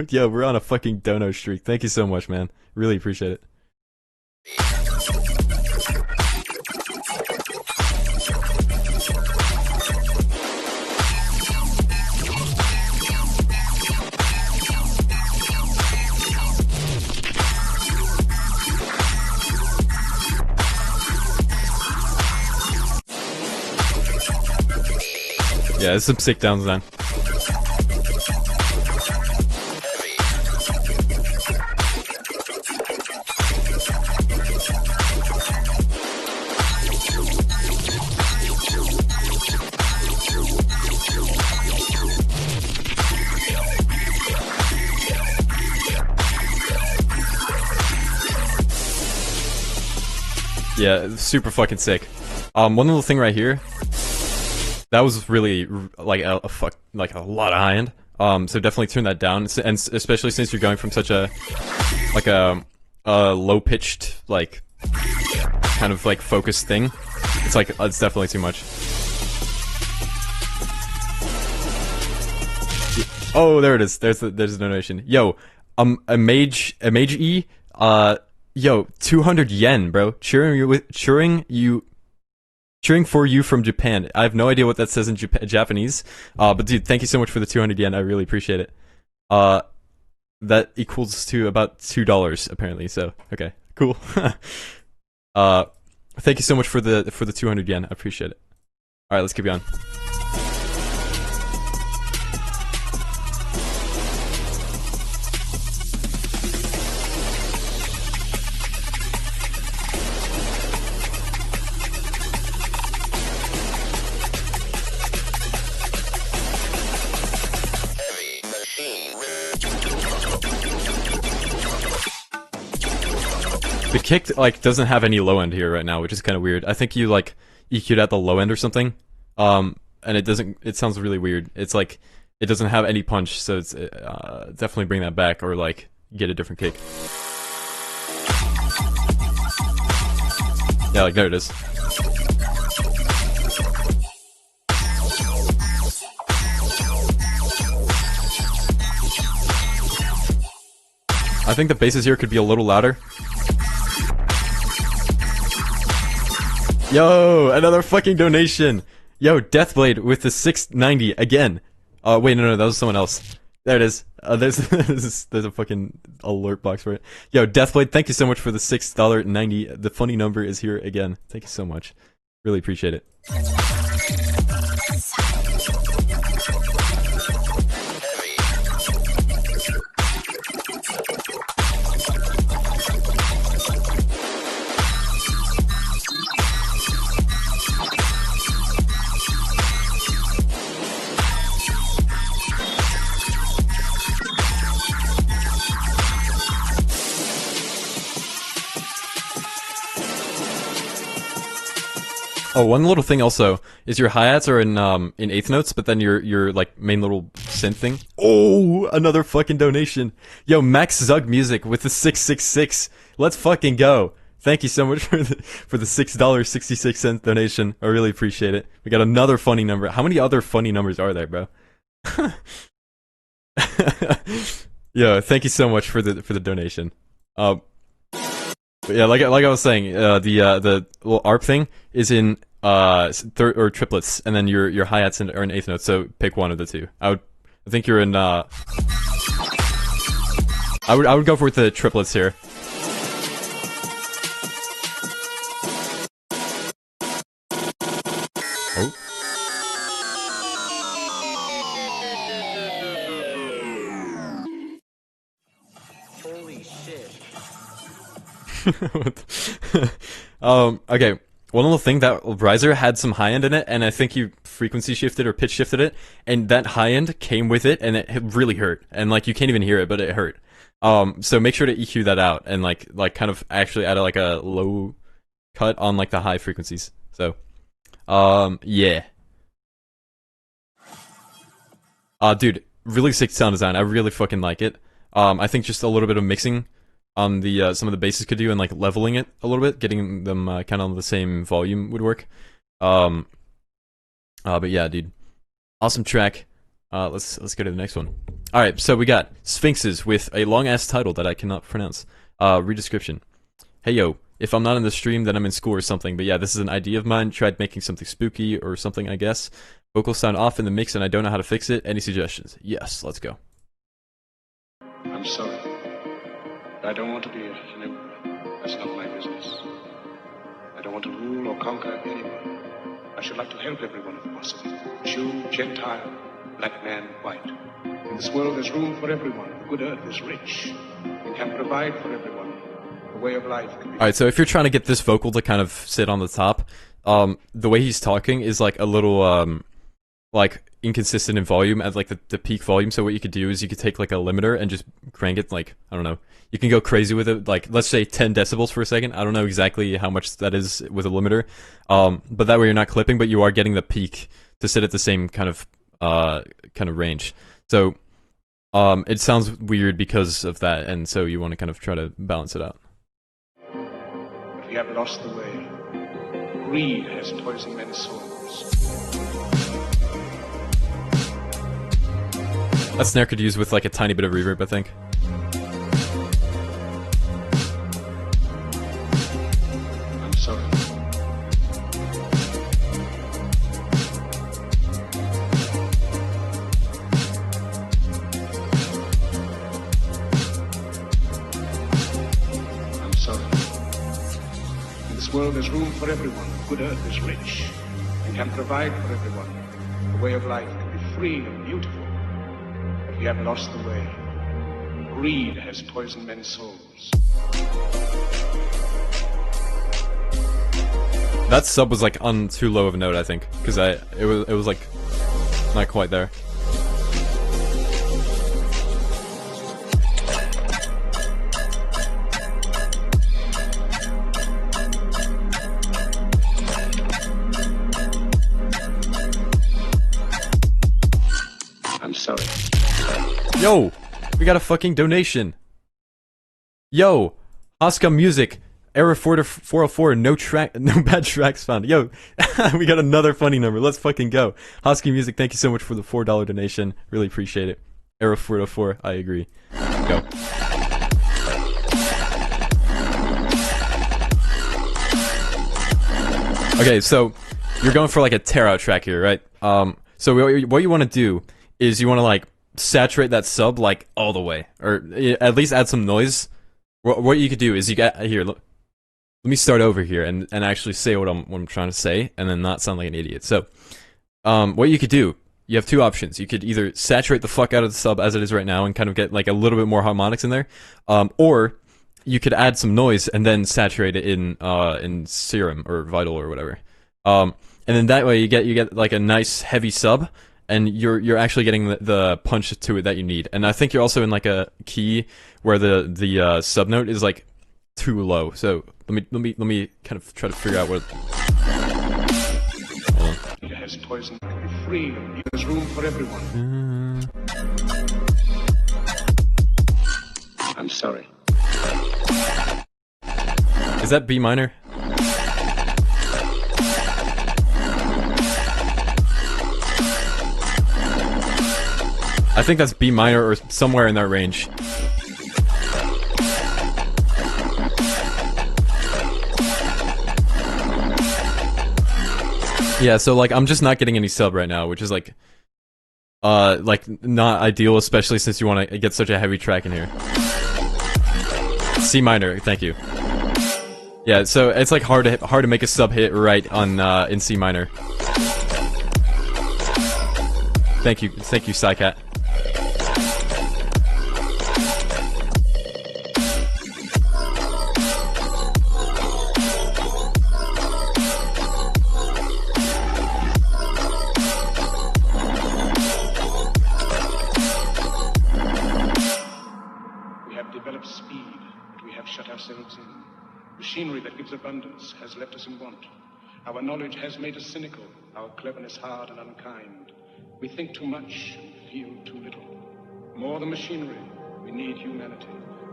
Yo, we're on a fucking dono streak. Thank you so much, man. Really appreciate it. Yeah, there's some sick downs then. Yeah, super fucking sick. One little thing right here. that was really like like a lot of high end. So definitely turn that down, and especially since you're going from such a like a low pitched like kind of like focused thing. It's like it's definitely too much. Oh, there it is. There's a donation. Yo, a mage E. Yo, 200 yen, bro. Cheering for you from Japan. I have no idea what that says in Japanese. But dude, thank you so much for the 200 yen. I really appreciate it. That equals to about $2 apparently. So okay, cool. Thank you so much for the 200 yen. I appreciate it. All right, let's keep going. The kick like doesn't have any low end here right now, which is kind of weird. I think you like EQ'd at the low end or something, and it doesn't. It sounds really weird. It's like it doesn't have any punch, so it's definitely bring that back or like get a different kick. Yeah, like there it is. I think the basses here could be a little louder. Yo, another fucking donation. Yo, Deathblade with the 690 again. Wait, no, that was someone else. There it is. There's a fucking alert box for it. Yo, Deathblade, thank you so much for the $6.90. The funny number is here again. Thank you so much. Really appreciate it. Oh, one little thing also is your hi-hats are in eighth notes, but then your like main little synth thing. Oh, another fucking donation. Yo, Max Zug Music with the 666. Let's fucking go. Thank you so much for the $6.66 donation. I really appreciate it. We got another funny number. How many other funny numbers are there, bro? Yo, thank you so much for the donation. But yeah, like I was saying, the little ARP thing is in third or triplets, and then your hi-hats are in eighth notes. So pick one of the two. I think you're in. I would go for the triplets here. Oh. Holy shit. Okay. One little thing, that riser had some high end in it, and I think you frequency shifted or pitch shifted it, and that high end came with it, and it really hurt. And like you can't even hear it, but it hurt. So make sure to EQ that out and like kind of actually add like a low cut on like the high frequencies. So, yeah. Dude, really sick sound design. I really fucking like it. I think just a little bit of mixing on the some of the basses could do, and like leveling it a little bit, getting them kind of on the same volume would work. But yeah, dude, awesome track. Let's go to the next one. All right, so we got Sphinxes with a long ass title that I cannot pronounce. Read description. Hey yo, if I'm not in the stream, then I'm in school or something. But yeah, this is an idea of mine. Tried making something spooky or something, I guess. Vocals sound off in the mix, and I don't know how to fix it. Any suggestions? Yes, let's go. I'm sorry. I don't want to be an emperor. That's not my business. I don't want to rule or conquer anyone. I should like to help everyone if possible. Jew, Gentile, black man, white. In this world there's room for everyone. The good earth is rich. We can provide for everyone. A way of life can be... Alright, so if you're trying to get this vocal to kind of sit on the top, the way he's talking is like a little, like inconsistent in volume at like the peak volume. So what you could do is you could take like a limiter and just crank it like, I don't know, you can go crazy with it, like let's say 10 decibels for a second. I don't know exactly how much that is with a limiter, but that way you're not clipping, but you are getting the peak to sit at the same kind of range. So it sounds weird because of that, and so you want to kind of try to balance it out. But we have lost the way. Greed has poisoned men's souls. That snare could use with like a tiny bit of reverb, I think. I'm sorry. I'm sorry. In this world there's room for everyone. Good earth is rich and can provide for everyone. The way of life can be free and beautiful. But we have lost the way. Greed has poisoned men's souls. That sub was like on too low of a note, I think, because it was like not quite there. I'm sorry. Yo, we got a fucking donation. Yo, Oscar Music, error 404, no bad tracks found. Yo, we got another funny number. Let's fucking go. Hosky Music, thank you so much for the $4 donation. Really appreciate it. Error 404, I agree. Go. Okay, so you're going for like a tear out track here, right? So what you want to do is you want to like saturate that sub like all the way, or at least add some noise. What you could do is you get here. Let me start over here and actually say what I'm trying to say, and then not sound like an idiot. So, what you could do, you have two options. You could either saturate the fuck out of the sub as it is right now and kind of get like a little bit more harmonics in there, or you could add some noise and then saturate it in Serum or Vital or whatever. And then that way you get like a nice heavy sub, and you're actually getting the punch to it that you need. And I think you're also in like a key where the sub note is like too low. So let me kind of try to figure out what. Hold on. It has poison can be free. There's room for everyone. I'm sorry. Is that B minor? I think that's B minor or somewhere in that range. Yeah, so like I'm just not getting any sub right now, which is like not ideal, especially since you want to get such a heavy track in here. C minor, thank you. Yeah, so it's like hard to make a sub hit right on in C minor. Thank you, Psycat. Machinery that gives abundance has left us in want. Our knowledge has made us cynical, our cleverness hard and unkind. We think too much and feel too little. More than machinery, we need humanity.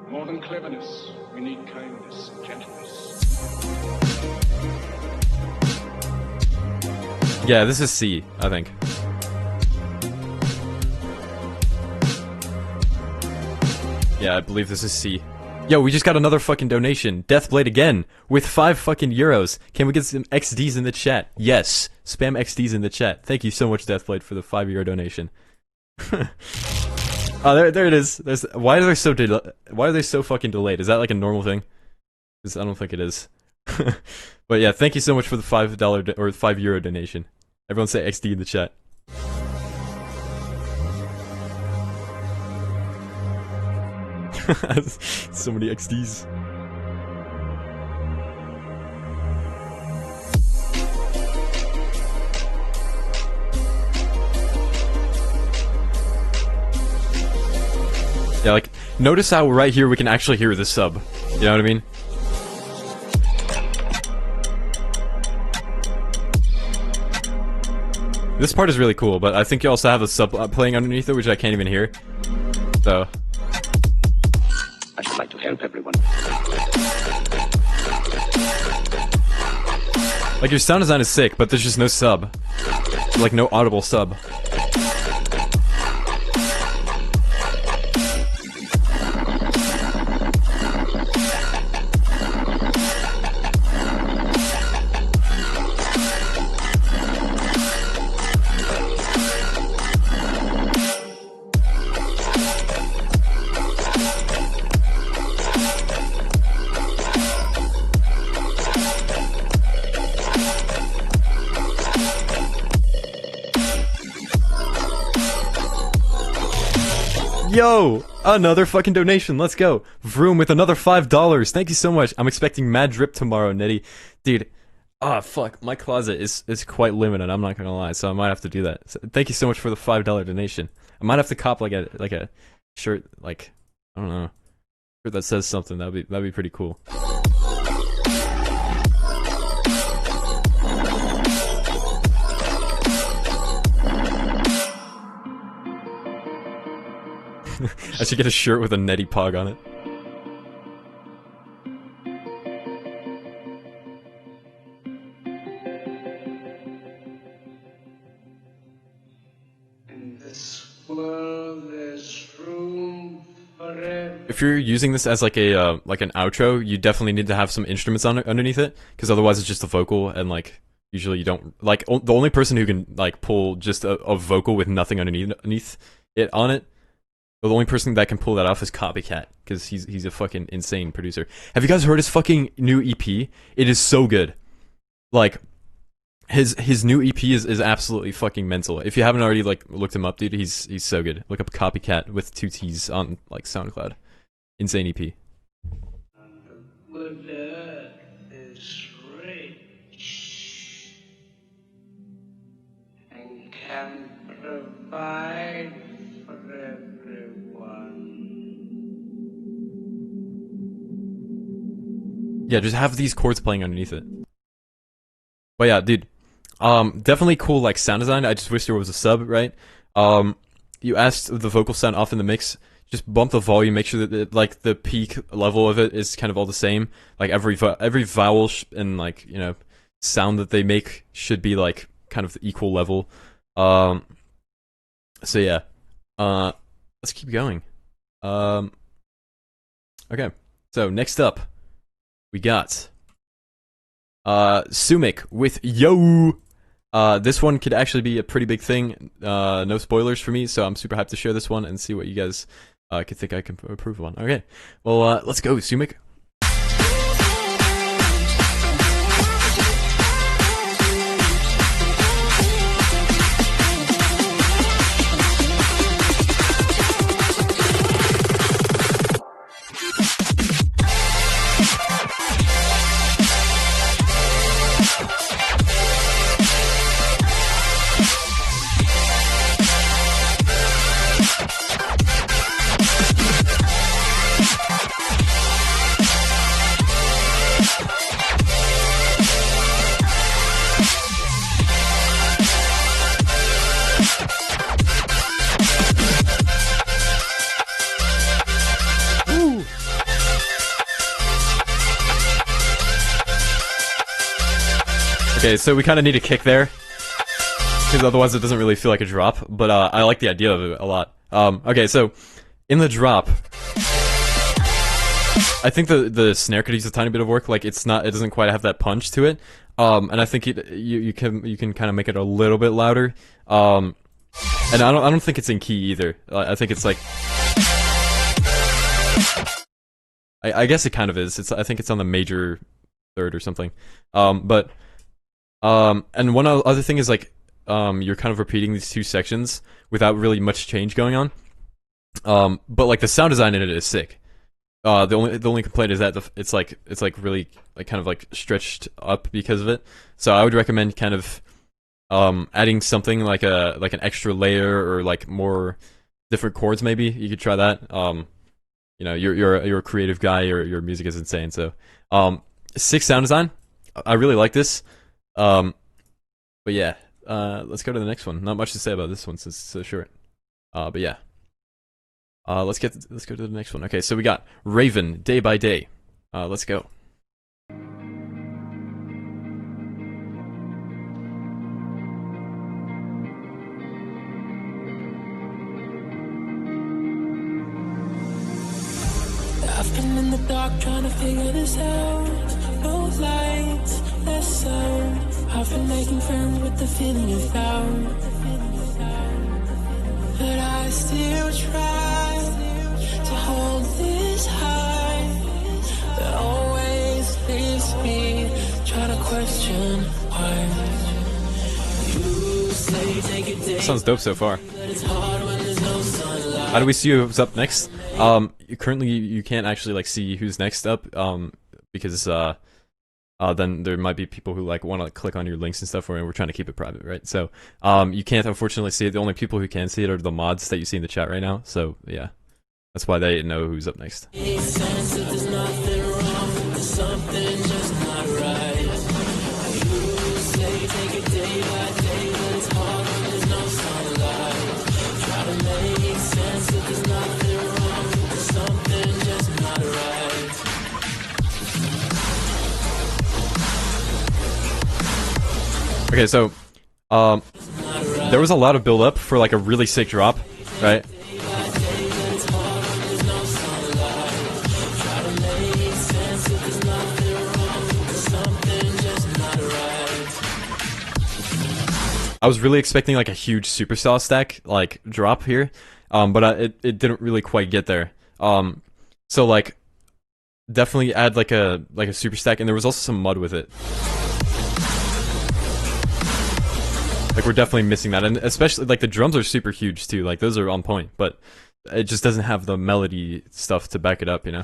More than cleverness, we need kindness and gentleness. Yeah, this is C, I think. Yeah, I believe this is C. Yo, we just got another fucking donation. Deathblade again, with 5 fucking euros. Can we get some XDs in the chat? Yes. Spam XDs in the chat. Thank you so much, Deathblade, for the €5 donation. Oh, there it is. Why are they so fucking delayed? Is that like a normal thing? Because I don't think it is. But yeah, thank you so much for the $5 or €5 donation. Everyone say XD in the chat. So many XDs. Yeah, like, notice how right here we can actually hear the sub. You know what I mean? This part is really cool, but I think you also have a sub playing underneath it, which I can't even hear. So. I should like to help everyone. Like, your sound design is sick, but there's just no sub. Like, no audible sub. Yo! Another fucking donation, let's go! Vroom with another $5, thank you so much. I'm expecting mad drip tomorrow, Nettie. Dude, fuck, my closet is quite limited, I'm not gonna lie, so I might have to do that. So, thank you so much for the $5 donation. I might have to cop like a shirt, like, I don't know, shirt that says something, that'd be pretty cool. I should get a shirt with a Nettie Pog on it. In this world, there's room for everyone. If you're using this as like a like an outro, you definitely need to have some instruments on it, underneath it, because otherwise it's just a vocal, and like usually you don't like the only person who can like pull just a vocal with nothing underneath it on it. The only person that can pull that off is Copycat, because he's a fucking insane producer. Have you guys heard his fucking new EP? It is so good. Like, his new EP is absolutely fucking mental. If you haven't already like looked him up, dude, he's so good. Look up Copycat with 2 T's on like SoundCloud. Insane EP. Good earth is rich and can provide for everyone. Yeah, just have these chords playing underneath it. But yeah, dude, definitely cool like sound design. I just wish there was a sub, right? You asked the vocal sound off in the mix. Just bump the volume, make sure that like the peak level of it is kind of all the same. Like every vowel and like, you know, sound that they make should be like kind of equal level. So yeah, let's keep going. Okay, so next up we got Sumik with Yo. This one could actually be a pretty big thing. No spoilers for me, so I'm super hyped to share this one and see what you guys could think I can improve on. Okay, well, let's go, Sumik. Okay, so we kind of need a kick there, because otherwise it doesn't really feel like a drop, but I like the idea of it a lot. Okay, so in the drop, I think the snare could use a tiny bit of work. Like it doesn't quite have that punch to it, and I think you can kind of make it a little bit louder. And I don't think it's in key either. I think it's like, I guess it kind of is. I think it's on the major third or something. And one other thing is like, you're kind of repeating these two sections without really much change going on. But like the sound design in it is sick. The only complaint is that it's like really like kind of like stretched up because of it. So I would recommend kind of adding something like an extra layer or like more different chords. Maybe you could try that. You know, you're a creative guy. Your music is insane. So sick sound design. I really like this. But yeah, let's go to the next one. Not much to say about this one since it's so short. But yeah. Let's go to the next one. Okay, so we got Raven, Day by Day. Let's go. I've been in the dark trying to figure this out. No lights, less sound. I've been making friends with the feeling you found. But I still try to hold this high that always leaves me trying to question why. You say take a day. Sounds dope so far. But it's hard when there's no sunlight. How do we see who's up next? Currently you can't actually like see who's next up, because then there might be people who like want to click on your links and stuff, where we're trying to keep it private, right? So you can't unfortunately see it. The only people who can see it are the mods that you see in the chat right now. So yeah, that's why they know who's up next. Makes sense that there's nothing wrong, there's something just not right. You say take it day by day, but it's hard when there's no sunlight. Try to make sense that there's nothing wrong, there's something just not right. Okay, so there was a lot of build up for like a really sick drop, right? I was really expecting like a huge superstar stack like drop here, but it didn't really quite get there. So like definitely add like a super stack, and there was also some mud with it. Like we're definitely missing that, and especially like the drums are super huge too. Like those are on point, but it just doesn't have the melody stuff to back it up, you know.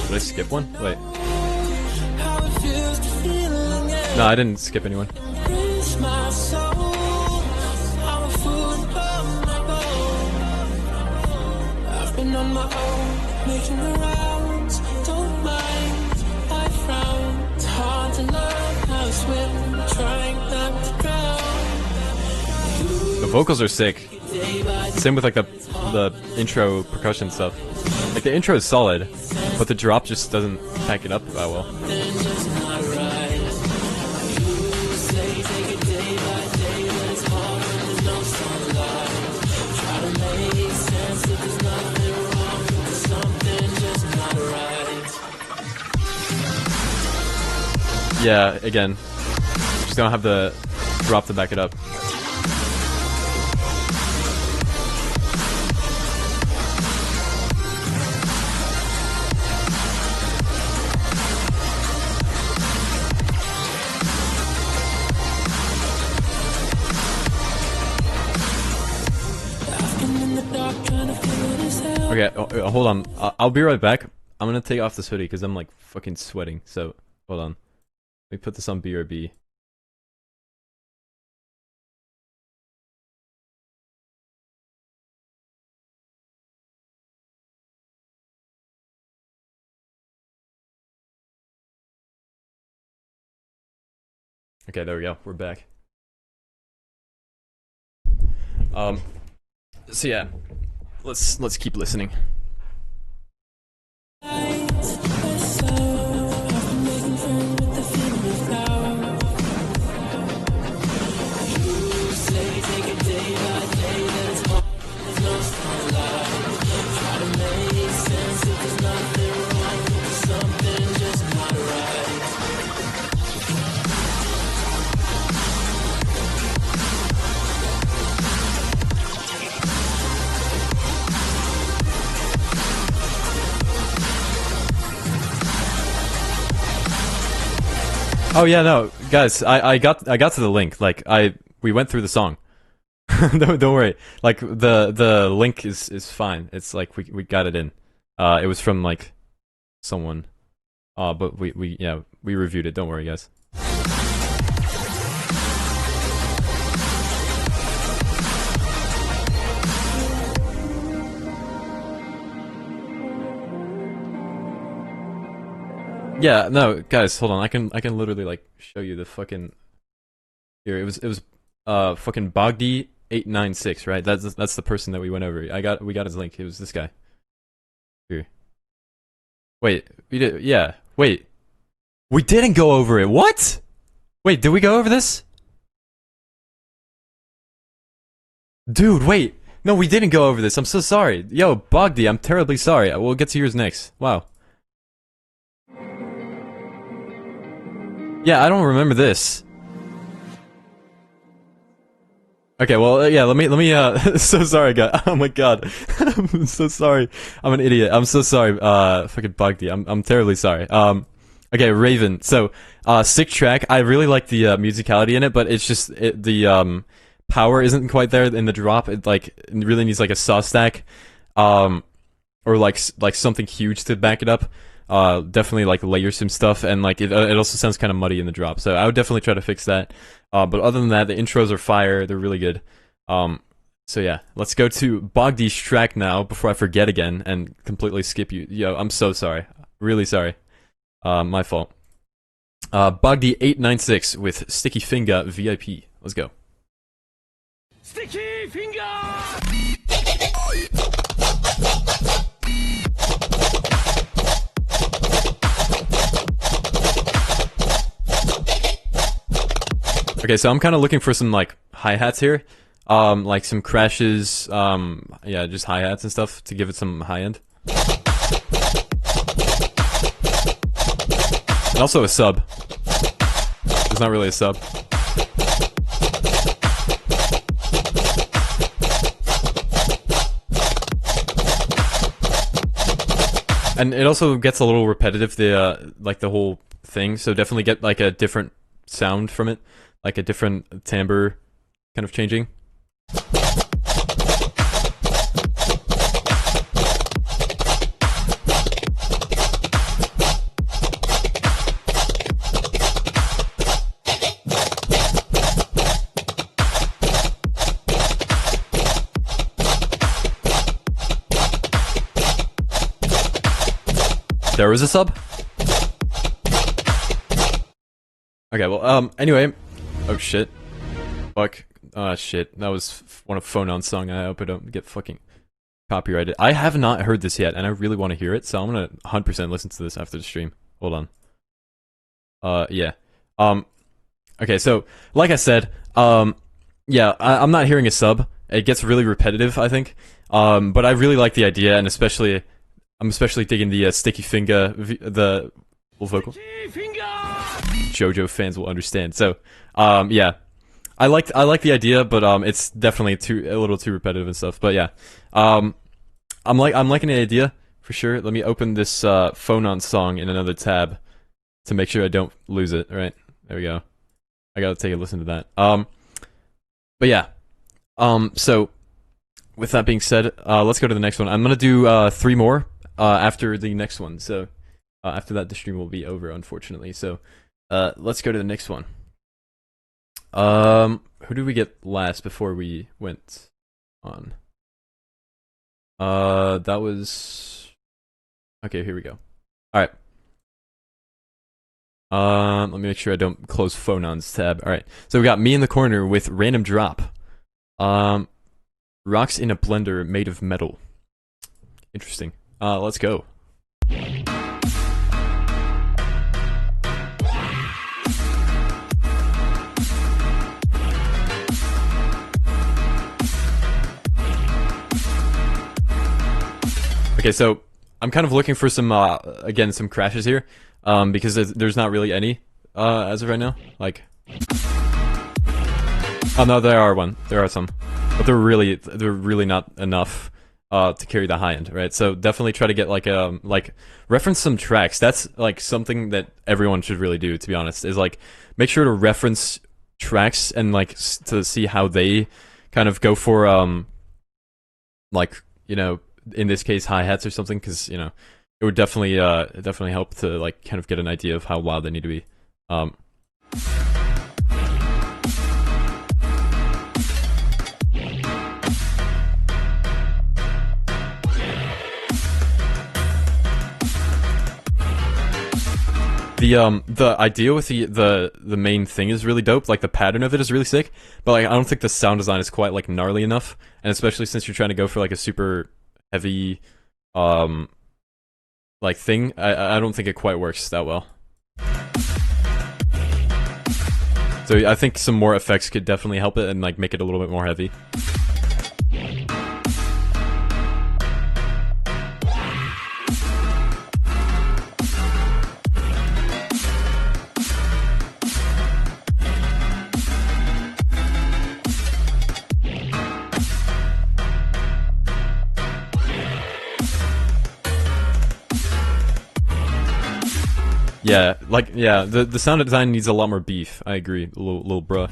Did I skip one? Wait. How it feels to feel again. No, I didn't skip anyone. Raise my soul. I'm a fool above my bone. I've been on my own, making the rounds. Don't mind, I frown. It's hard to learn how to swim, trying not to drown. The vocals are sick. Same with like the intro percussion stuff. Like the intro is solid, but the drop just doesn't pack it up that well. Yeah, again, just don't have the drop to back it up. Okay, hold on. I'll be right back. I'm gonna take off this hoodie because I'm like fucking sweating. So hold on. Let me put this on BRB. Okay, there we go. We're back. So yeah, let's keep listening. Oh yeah, no, guys, I got to the link. Like we went through the song. don't worry. Like the link is fine. It's like we got it in. It was from like someone. But we reviewed it. Don't worry, guys. Yeah, no, guys, hold on. I can literally like show you the fucking. Here, it was fucking Bogdy 896, right? That's the person that we went over. We got his link. It was this guy. Here. Wait, we did. Yeah. Wait, we didn't go over it. What? Wait, did we go over this? Dude, wait. No, we didn't go over this. I'm so sorry. Yo, Bogdy, I'm terribly sorry. We'll get to yours next. Wow. Yeah, I don't remember this. Okay, well, yeah, let me, so sorry, guys. Oh my god. I'm so sorry. I'm an idiot. I'm so sorry, fucking Bogdy. I'm terribly sorry. Okay, Raven. So, sick track. I really like the, musicality in it, but it's just, the power isn't quite there in the drop. It really needs like a saw stack, or like something huge to back it up. Definitely like layer some stuff, and like it also sounds kind of muddy in the drop. So I would definitely try to fix that. But other than that, the intros are fire. They're really good. So yeah, let's go to Bogdy's track now before I forget again and completely skip you. Yo, I'm so sorry. Really sorry. My fault. Bogdy 896 with Sticky Finger VIP. Let's go. Sticky finger! Okay, so I'm kind of looking for some like hi-hats here, like some crashes, yeah, just hi-hats and stuff to give it some high-end. And also a sub. It's not really a sub. And it also gets a little repetitive, the like the whole thing, so definitely get like a different sound from it. Like a different timbre kind of changing. There was a sub? Okay, well, anyway. Oh shit. Fuck. Shit. That was one of Phonon's song. I hope I don't get fucking copyrighted. I have not heard this yet, and I really want to hear it, so I'm gonna 100% listen to this after the stream. Hold on. Yeah. Okay, so, like I said, yeah, I'm not hearing a sub. It gets really repetitive, I think. But I really like the idea, and I'm especially digging the Sticky Finger, the vocal. Sticky finger! JoJo fans will understand. So, yeah, I like the idea, but it's definitely a little too repetitive and stuff. But yeah, I'm liking the idea for sure. Let me open this Phonon song in another tab to make sure I don't lose it. All right, there we go. I gotta take a listen to that. But yeah, so with that being said, let's go to the next one. I'm gonna do 3 more after the next one. So after that, the stream will be over, unfortunately. So. Let's go to the next one. Who did we get last before we went on? That was... Okay, here we go. Alright. Let me make sure I don't close Phonon's tab. Alright, so we got Me in the Corner with Random Drop. Rocks in a blender made of metal. Interesting. Let's go. Okay, so I'm kind of looking for some, again, some crashes here, because there's not really any, as of right now. Like, oh no, there are some, but they're really not enough, to carry the high end, right? So definitely try to get like reference some tracks. That's like something that everyone should really do, to be honest. Is like make sure to reference tracks and like to see how they kind of go for, like, you know, in this case hi-hats or something, because you know it would definitely help to like kind of get an idea of how loud they need to be. The idea with the main thing is really dope. Like the pattern of it is really sick, but like I don't think the sound design is quite like gnarly enough, and especially since you're trying to go for like a super heavy like thing, I don't think it quite works that well. So I think some more effects could definitely help it and like make it a little bit more heavy. Yeah, like, yeah, the sound design needs a lot more beef. I agree, little bruh.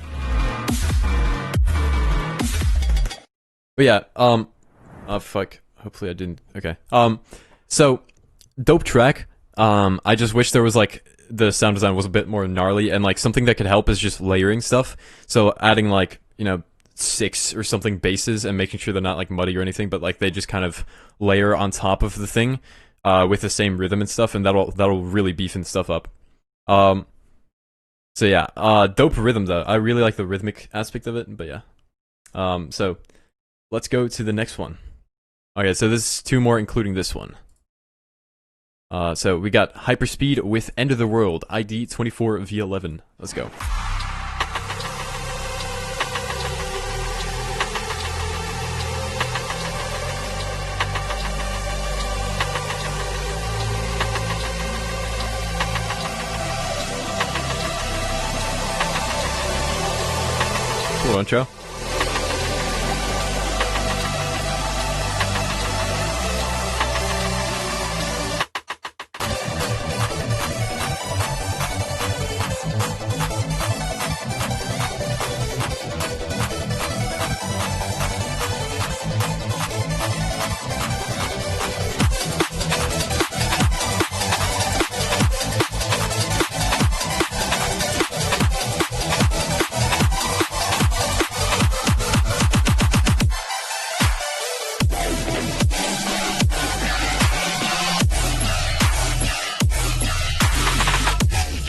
But yeah, oh fuck. Hopefully I didn't, okay. So, dope track. I just wish there was, like, the sound design was a bit more gnarly, and, like, something that could help is just layering stuff. So, adding, like, you know, 6 or something basses and making sure they're not, like, muddy or anything, but, like, they just kind of layer on top of the thing. With the same rhythm and stuff, and that'll really beefing stuff up. So yeah, dope rhythm though. I really like the rhythmic aspect of it, but yeah. So let's go to the next one. Okay, so this is 2 more, including this one. So we got Hyperspeed with End of the World, ID 24V11. Let's go. Cool intro.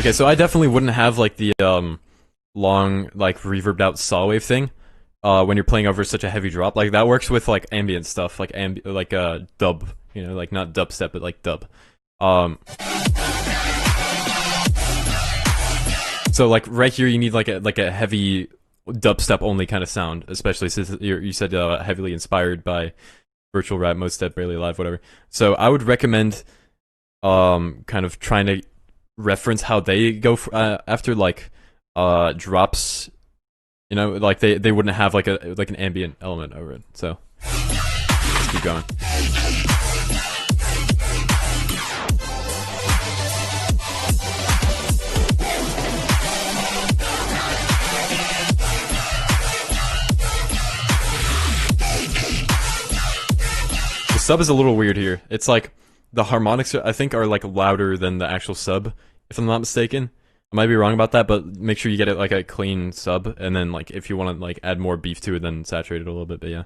Okay, so I definitely wouldn't have like the long like reverbed out saw wave thing when you're playing over such a heavy drop. Like that works with like ambient stuff, like dub, you know, like not dubstep but like dub. So like right here you need like a heavy dubstep only kind of sound, especially since you said heavily inspired by Virtual Rap, Most Dead, Barely Alive, whatever. So I would recommend kind of trying to reference how they go for, after like drops, you know, like they wouldn't have like an ambient element over it. So let's keep going. The sub is a little weird here. It's like the harmonics, I think, are like louder than the actual sub, if I'm not mistaken. I might be wrong about that, but make sure you get it like a clean sub, and then like if you want to like add more beef to it, then saturate it a little bit. But yeah.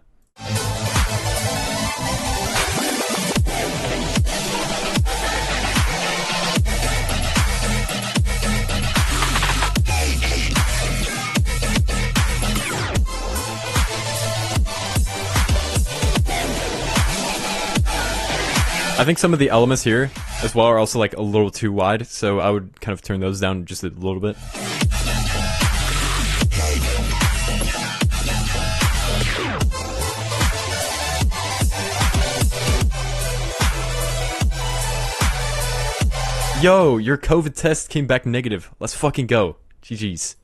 I think some of the elements here as well are also like a little too wide, so I would kind of turn those down just a little bit. Yo, your COVID test came back negative. Let's fucking go. GG's.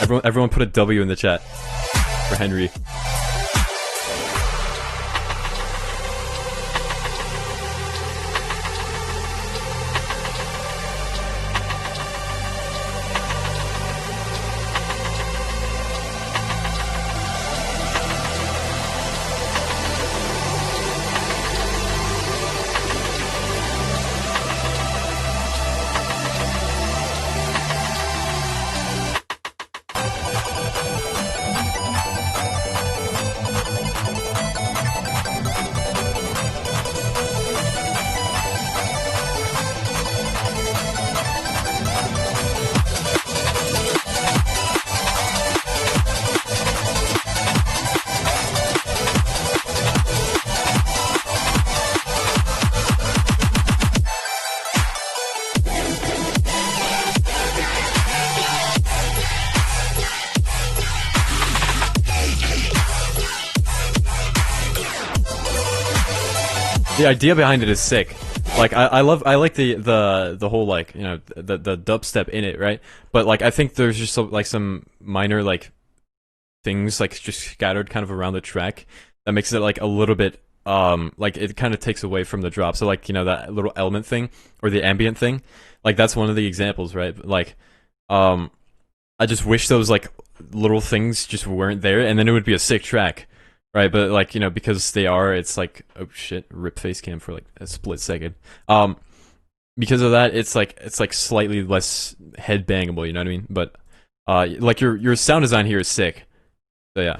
Everyone put a W in the chat for Henry. the idea behind it is sick. Like I like the whole like, you know, the dubstep in it, right? But like I think there's just some minor like things like just scattered kind of around the track that makes it like a little bit like it kind of takes away from the drop. So like, you know, that little element thing or the ambient thing, like that's one of the examples, right? Like I just wish those like little things just weren't there, and then it would be a sick track, right? But like, you know, because they are, it's like, oh shit, rip face cam for like a split second. Because of that, it's like slightly less headbangable, you know what I mean? But like your sound design here is sick. So yeah.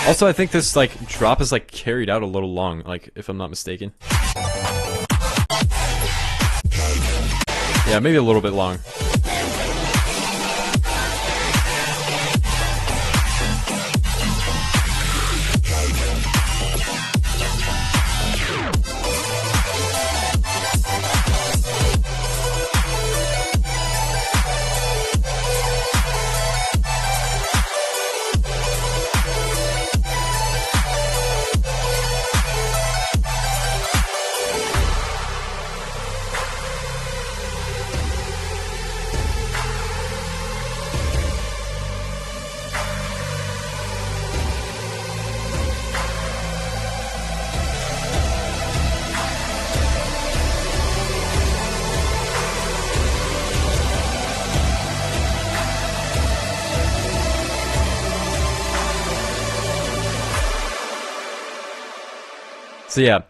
Also, I think this like drop is like carried out a little long, like if I'm not mistaken. Yeah, maybe a little bit long. So yeah,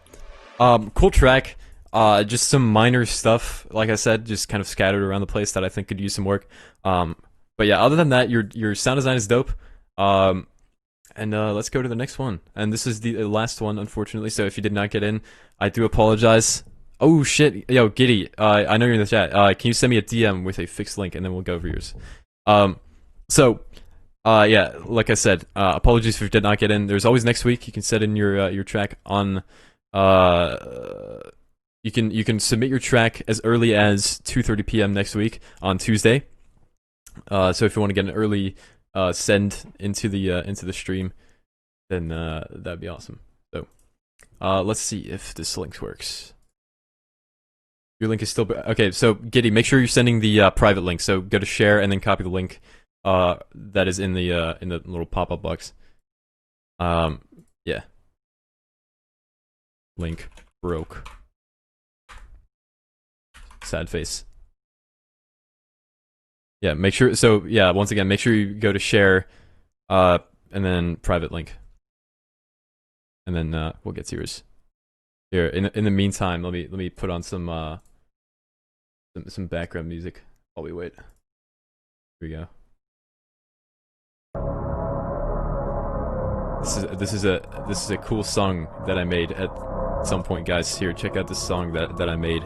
cool track. Just some minor stuff, like I said, just kind of scattered around the place that I think could use some work. But yeah, other than that, your sound design is dope. And let's go to the next one. And this is the last one, unfortunately. So if you did not get in, I do apologize. Oh shit, yo, Giddy, I know you're in the chat. Can you send me a DM with a fixed link, and then we'll go over yours. Yeah, like I said, apologies if you did not get in. There's always next week. You can set in your track on. You can submit your track as early as 2:30 p.m. next week on Tuesday. So if you want to get an early send into the stream, then that'd be awesome. So let's see if this link works. Your link is still okay. So Giddy, make sure you're sending the private link. So go to share and then copy the link. That is in the little pop-up box. Yeah. Link broke. Sad face. Yeah, make sure. So yeah, once again, make sure you go to share, and then private link, and then we'll get to yours. Here, in the meantime, let me put on some background music while we wait. Here we go. This is a cool song that I made at some point, guys. Here, check out this song that I made.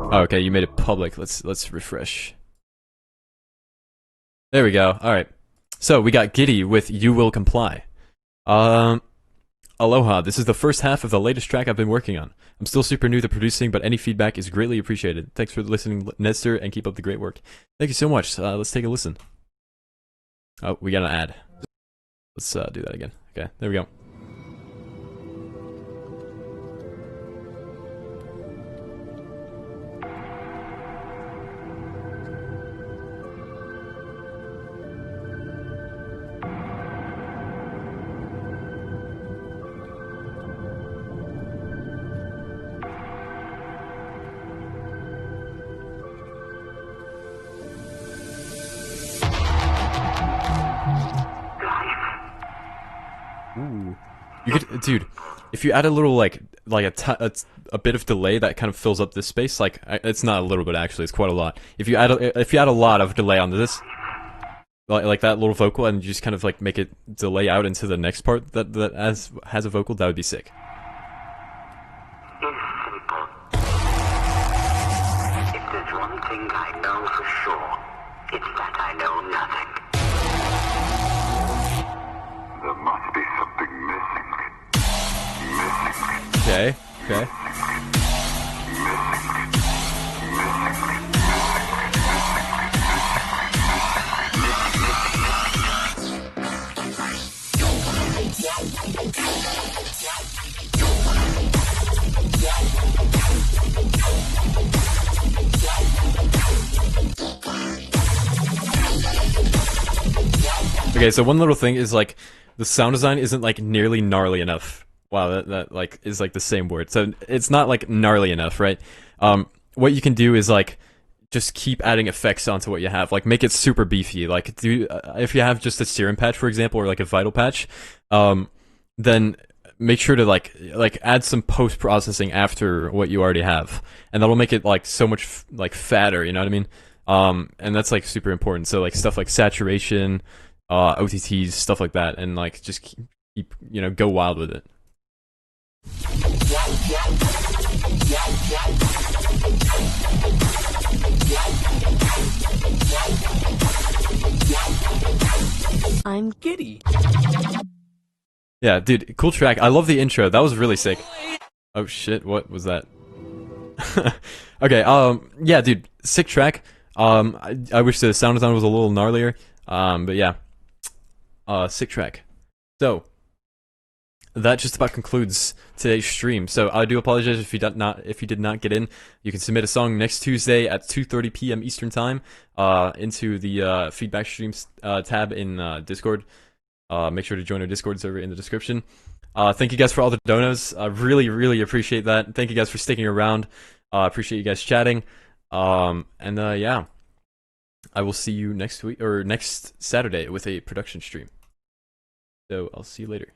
Oh, okay, you made it public. Let's refresh. There we go. All right. So we got Giddy with "You Will Comply." Aloha. This is the first half of the latest track I've been working on. I'm still super new to producing, but any feedback is greatly appreciated. Thanks for listening, Nestor, and keep up the great work. Thank you so much. Let's take a listen. Oh, we got an ad. Let's do that again. Okay, there we go. Ooh, you could, dude. If you add a little like a bit of delay, that kind of fills up this space. Like it's not a little bit actually; it's quite a lot. If you add a lot of delay onto this, like that little vocal, and you just kind of like make it delay out into the next part that has a vocal, that would be sick. In Okay. Okay. Okay, so one little thing is like the sound design isn't like nearly gnarly enough. Wow, that like is like the same word. So it's not like gnarly enough, right? What you can do is like just keep adding effects onto what you have. Like make it super beefy. Like do if you have just a serum patch, for example, or like a vital patch, then make sure to like add some post processing after what you already have, and that'll make it like so much like fatter. You know what I mean? And that's like super important. So like stuff like saturation, OTTs, stuff like that, and like just keep you know, go wild with it. I'm giddy. Yeah, dude, cool track. I love the intro. That was really sick. Oh shit, what was that? Okay, yeah, dude, sick track. I wish the sound design was a little gnarlier. But yeah, sick track. So that just about concludes today's stream. So I do apologize if you did not get in. You can submit a song next Tuesday at 2:30 p.m. Eastern time into the feedback streams tab in Discord. Make sure to join our Discord server in the description. Thank you guys for all the donos. I really appreciate that. Thank you guys for sticking around. Appreciate you guys chatting. Yeah, I will see you next week or next Saturday with a production stream. So I'll see you later.